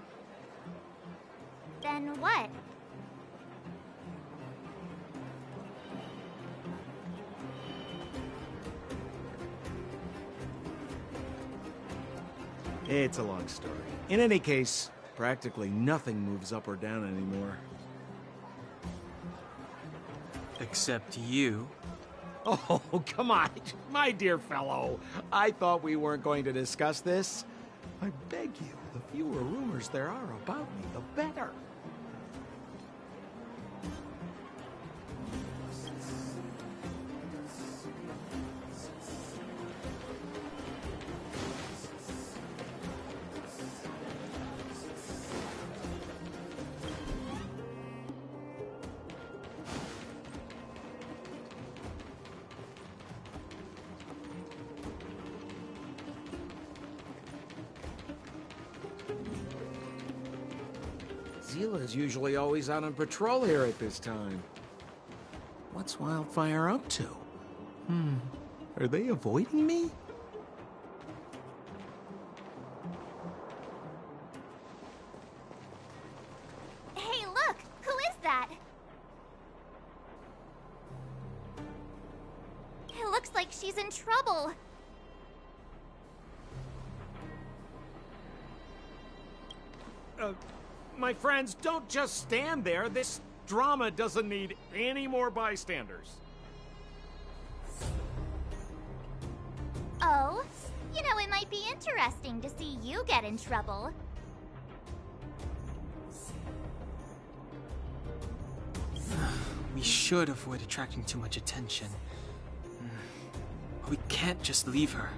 Then what? It's a long story. In any case, practically nothing moves up or down anymore. Except you. Oh, come on, my dear fellow. I thought we weren't going to discuss this. I beg you, the fewer rumors there are about me, the better. Zila's usually always out on patrol here at this time. What's Wildfire up to? Are they avoiding me? Hey, look! Who is that? It looks like she's in trouble. My friends, don't just stand there. This drama doesn't need any more bystanders. Oh? You know, it might be interesting to see you get in trouble. We should avoid attracting too much attention. We can't just leave her.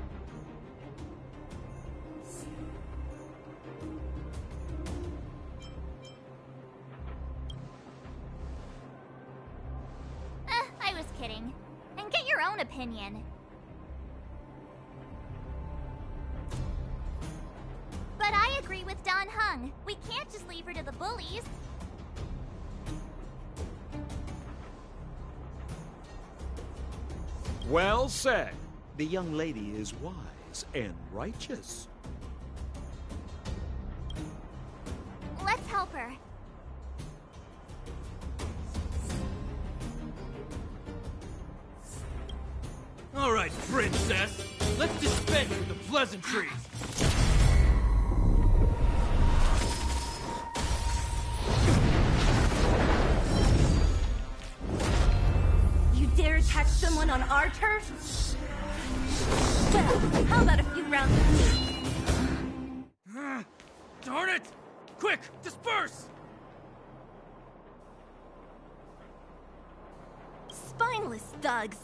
I was kidding. And get your own opinion. But I agree with Don Hung. We can't just leave her to the bullies. Well said. The young lady is wise and righteous. Let's help her. All right, princess. Let's dispense with the pleasantries. You dare touch someone on our turf? Well, how about a few rounds with me? Darn it! Quick, disperse! Spineless thugs.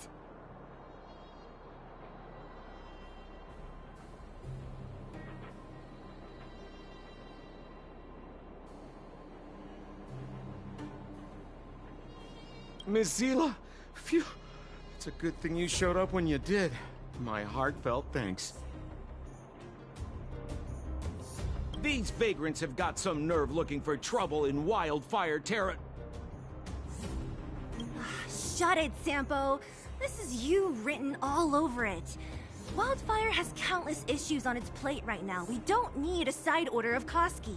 Miss Zila, phew. It's a good thing you showed up when you did. My heartfelt thanks. These vagrants have got some nerve looking for trouble in Wildfire Terra. Shut it, Sampo. This is you written all over it. Wildfire has countless issues on its plate right now. We don't need a side order of Koski.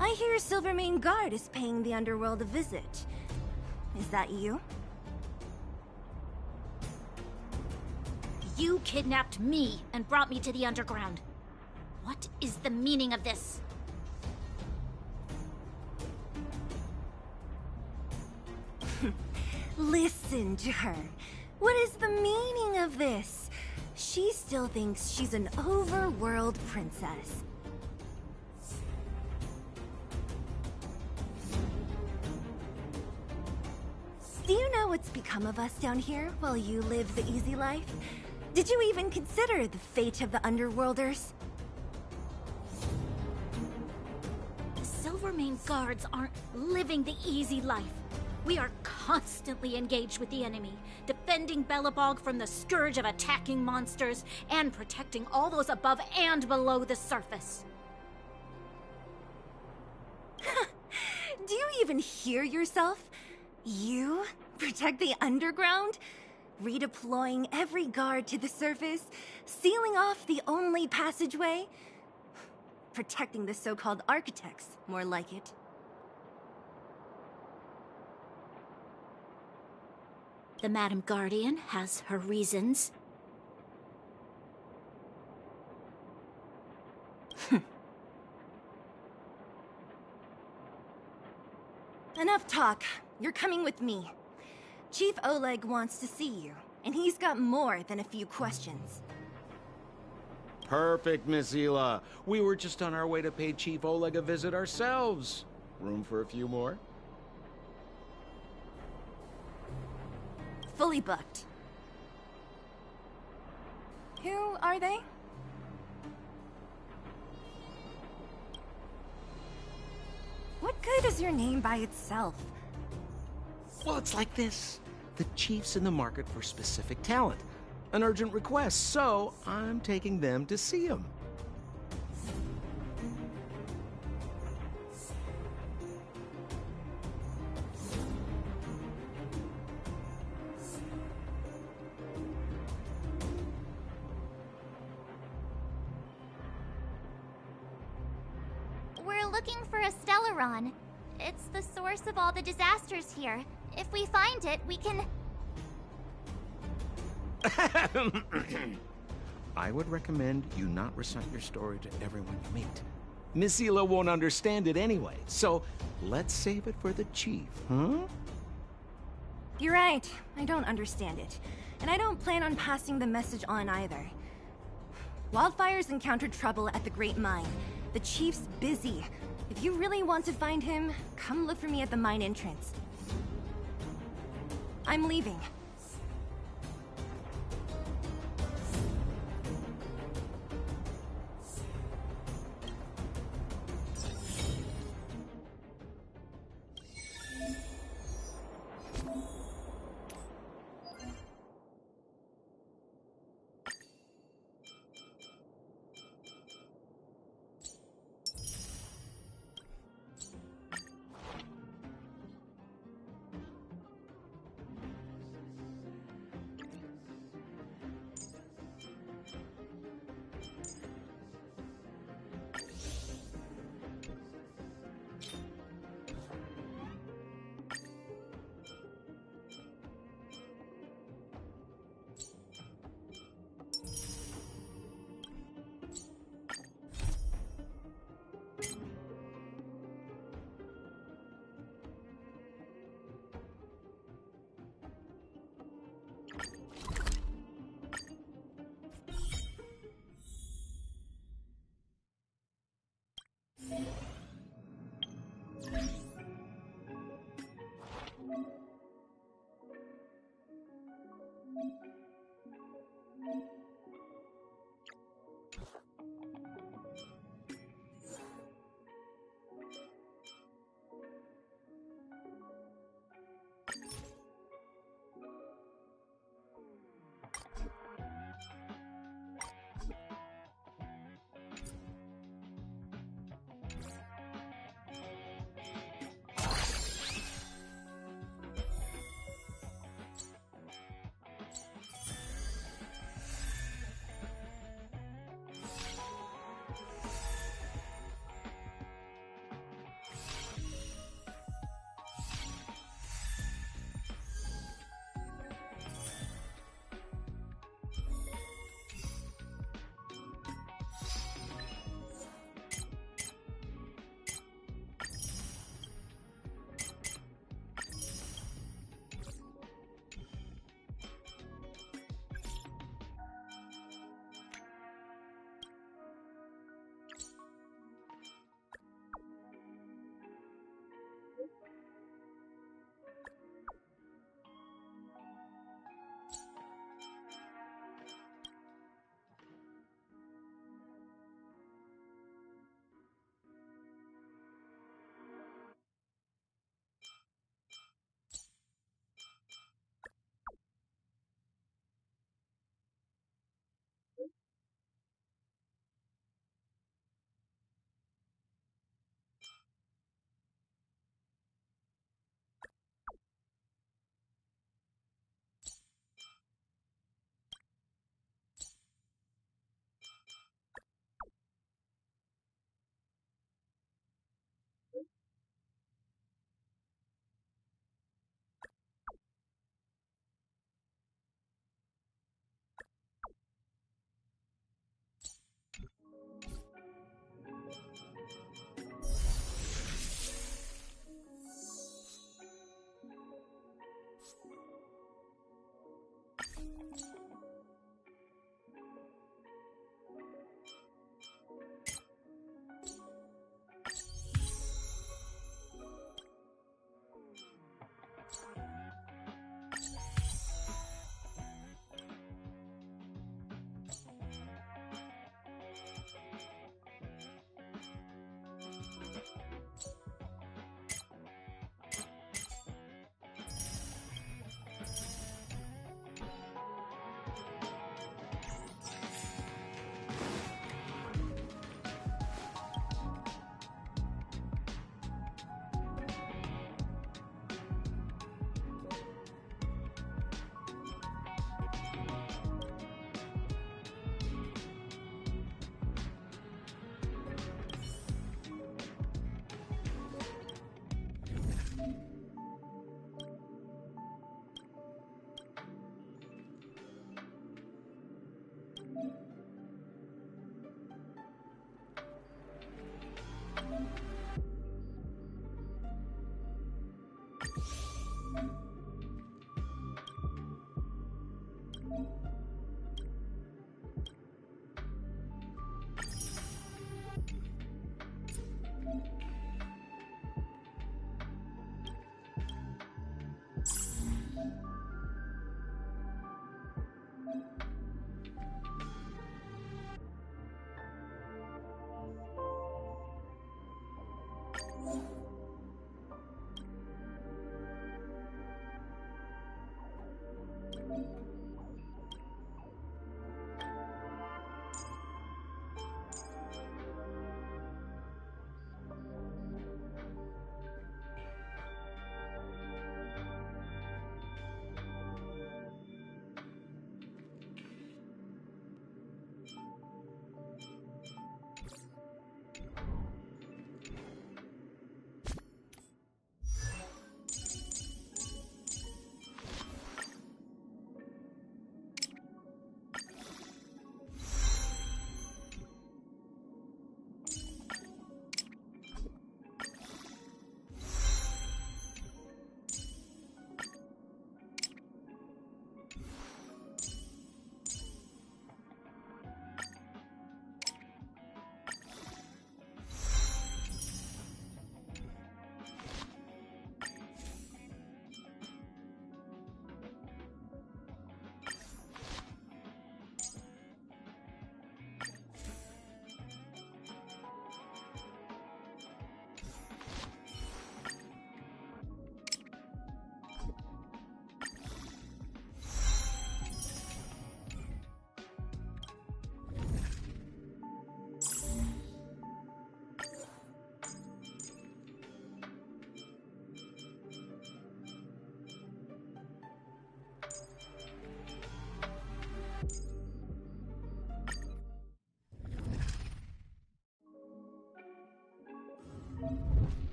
I hear Silvermane Guard is paying the underworld a visit. Is that you? You kidnapped me and brought me to the underground. What is the meaning of this? Listen to her. What is the meaning of this? she still thinks she's an overworld princess. Do you know what's become of us down here while you live the easy life? Did you even consider the fate of the Underworlders? Silvermane guards aren't living the easy life. We are constantly engaged with the enemy, defending Belobog from the scourge of attacking monsters, and protecting all those above and below the surface. Do you even hear yourself? You protect the underground? Redeploying every guard to the surface? Sealing off the only passageway? Protecting the so-called architects, more like it. The Madam Guardian has her reasons. Enough talk. You're coming with me. Chief Oleg wants to see you, and he's got more than a few questions. Perfect, Miss Hila. We were just on our way to pay Chief Oleg a visit ourselves. Room for a few more? Fully booked. Who are they? What good is your name by itself? Well, it's like this. The chief's in the market for specific talent. An urgent request, so I'm taking them to see him. We're looking for a Stellaron. It's the source of all the disasters here. If we find it, we can... I would recommend you not recite your story to everyone you meet. Miss Hila won't understand it anyway, so let's save it for the chief, huh? You're right. I don't understand it. And I don't plan on passing the message on either. Wildfire's encountered trouble at the Great Mine. The chief's busy. If you really want to find him, come look for me at the mine entrance. I'm leaving.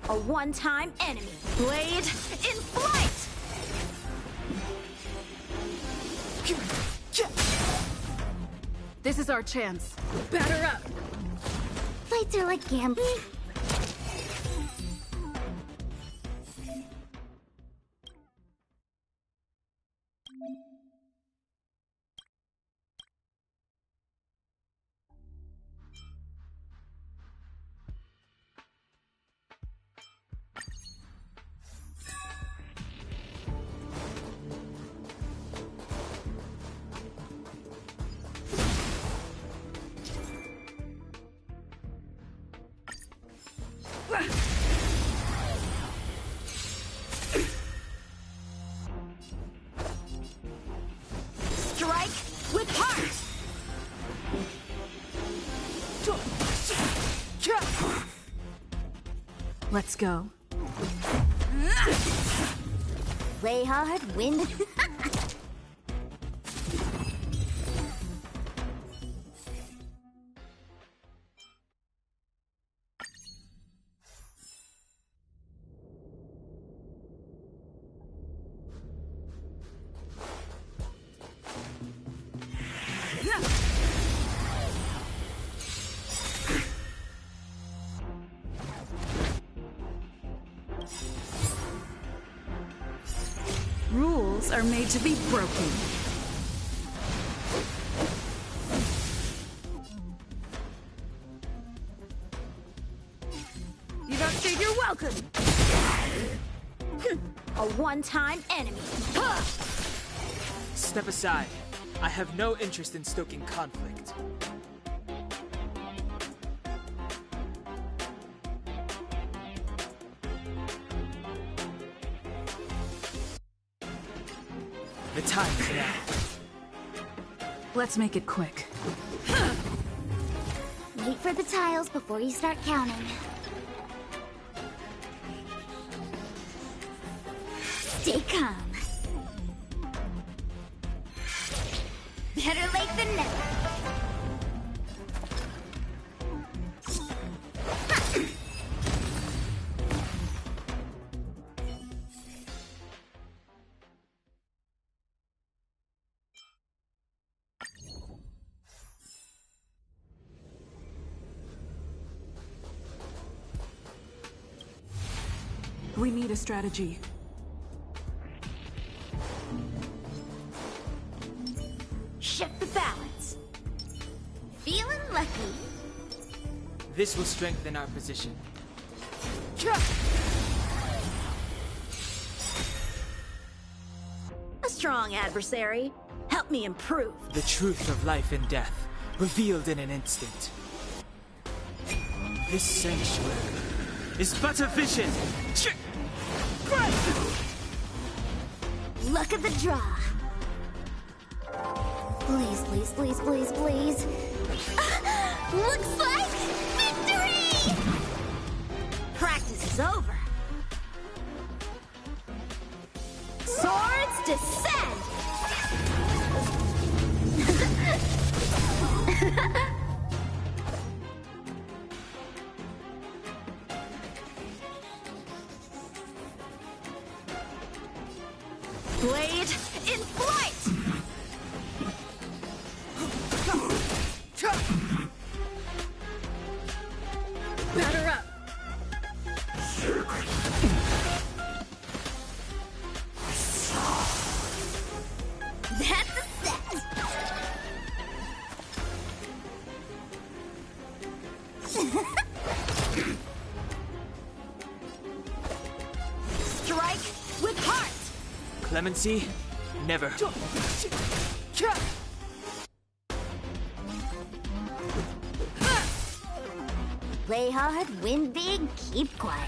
A one-time enemy. Blade in flight! This is our chance. Batter up! Fights are like gambling. Strike with heart! Let's go. Play hard, win. Rules are made to be broken. You don't think you're welcome! A one-time enemy. Step aside. I have no interest in stoking conflict. The time is now. Let's make it quick. Wait for the tiles before you start counting. Stay calm. Better late than never. We need a strategy. Shift the balance. Feeling lucky. This will strengthen our position. A strong adversary. Help me improve. The truth of life and death, revealed in an instant. This sanctuary is but a vision. Look at the draw. Please, please, please, please, please. Looks like victory! Practice is over. Swords descend! Blade in flight! Batter up! That's a set! Strike with heart! Clemency? Never. Play hard, win big, keep quiet.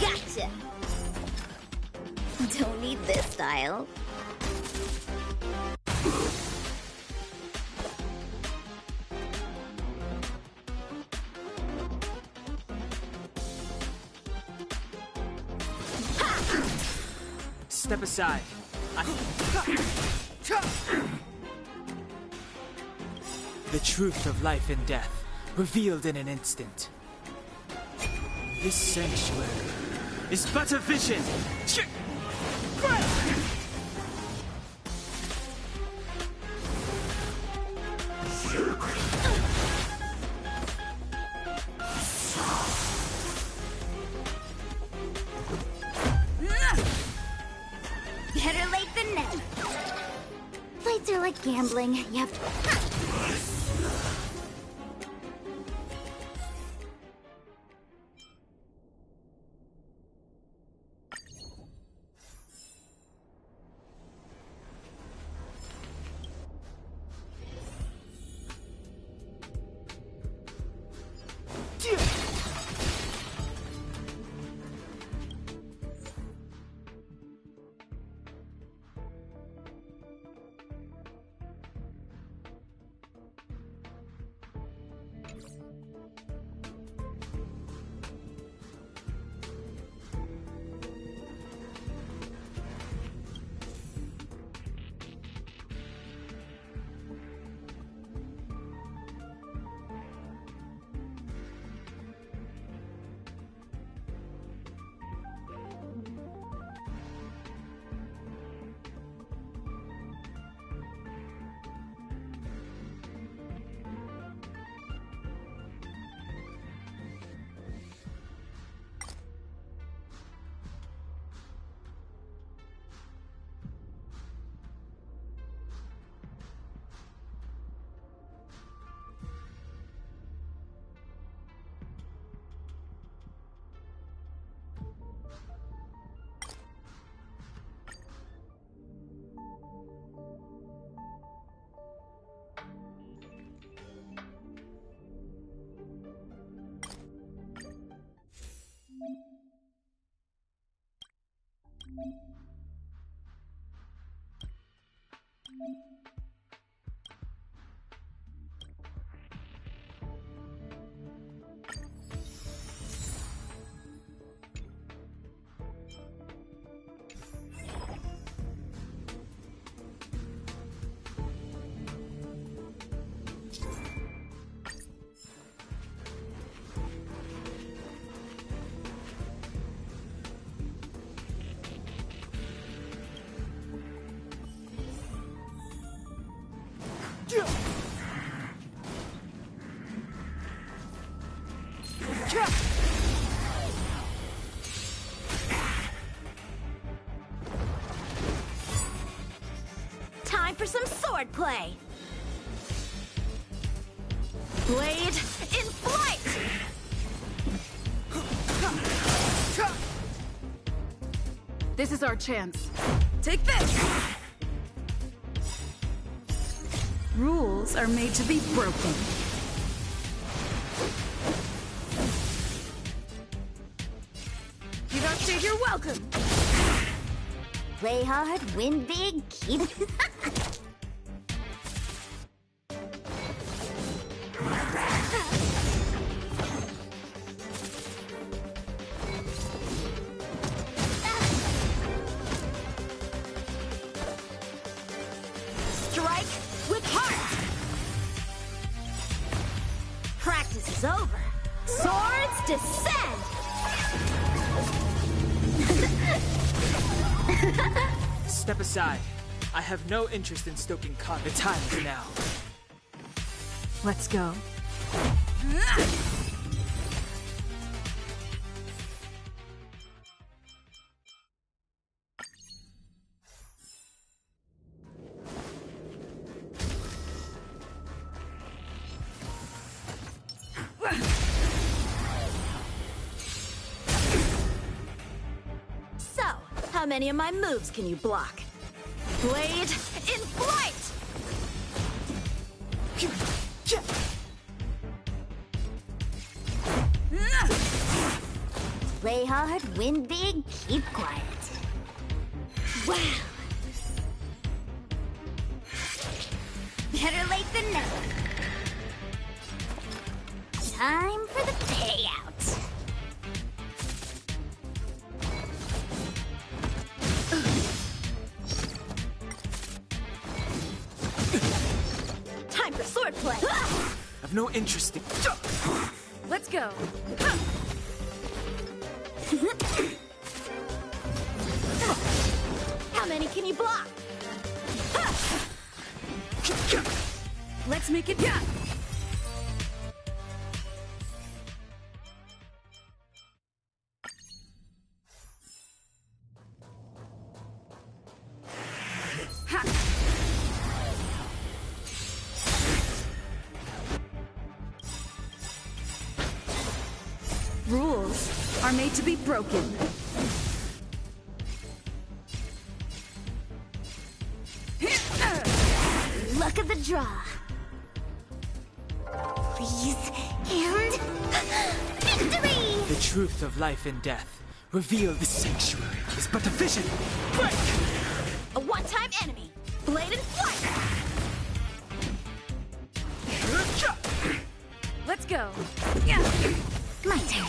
Gotcha! Don't need this style. Step aside. The truth of life and death, revealed in an instant. This sanctuary is but a vision. Better late than never. Fights are like gambling. You have to... Time for some sword play. Blade in flight! This is our chance. Take this! Rules are made to be broken. You don't say you're welcome. Play hard, win big, keep... Strike with heart! Practice is over. Swords descend! Step aside. I have no interest in stoking con. The time is now. Let's go. So, how many of my moves can you block? Blade in flight! Play hard, win big, keep quiet. Wow! Better late than never. Time for the payout. Time for swordplay. I've no interest in. Let's go. How many can you block? Let's make it yeah. Rules are made to be broken. Luck of the draw. Please, and victory! The truth of life and death. Reveal the sanctuary is but a vision. Break! A one-time enemy. Blade in flight! Let's go. My turn.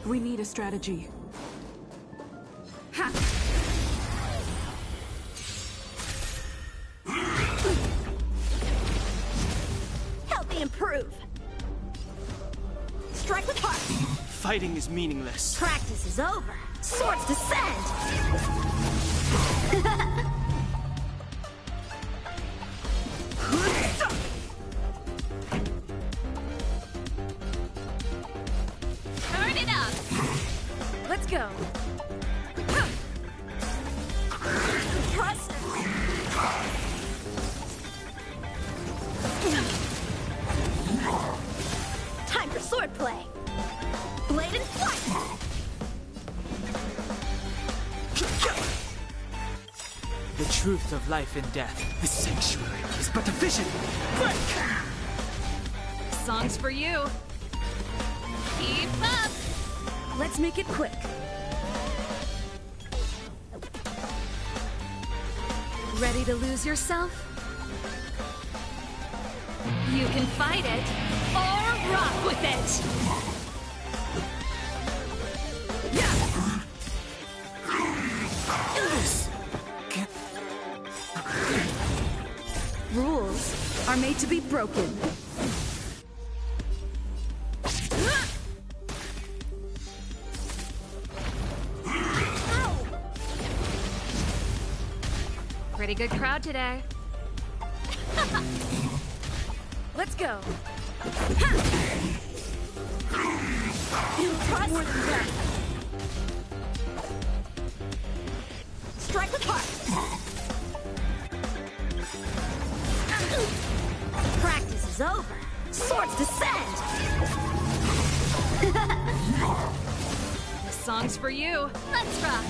We need a strategy. Ha! Help me improve. Strike with heart. Fighting is meaningless. Practice is over. Swords descend. Turn it up! Let's go. Trust. Time for swordplay. Blade and flight. The truth of life and death. The sanctuary is but a vision. Break! Song's for you. Keep up! Let's make it quick. Ready to lose yourself? You can fight it, or rock with it! This Rules are made to be broken. Pretty good crowd today. Let's go. Trust. More than that. Strike with heart. Practice is over. Swords descend. This song's for you. Let's rock.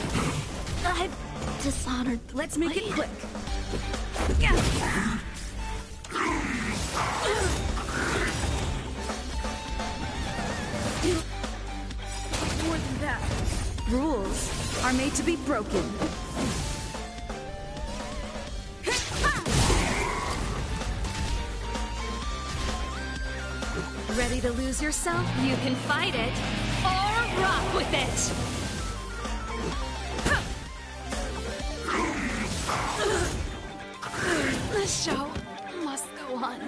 I've dishonored. Let's make it quick. More than that. Rules are made to be broken. Ready to lose yourself? You can fight it, or rock with it! The show must go on.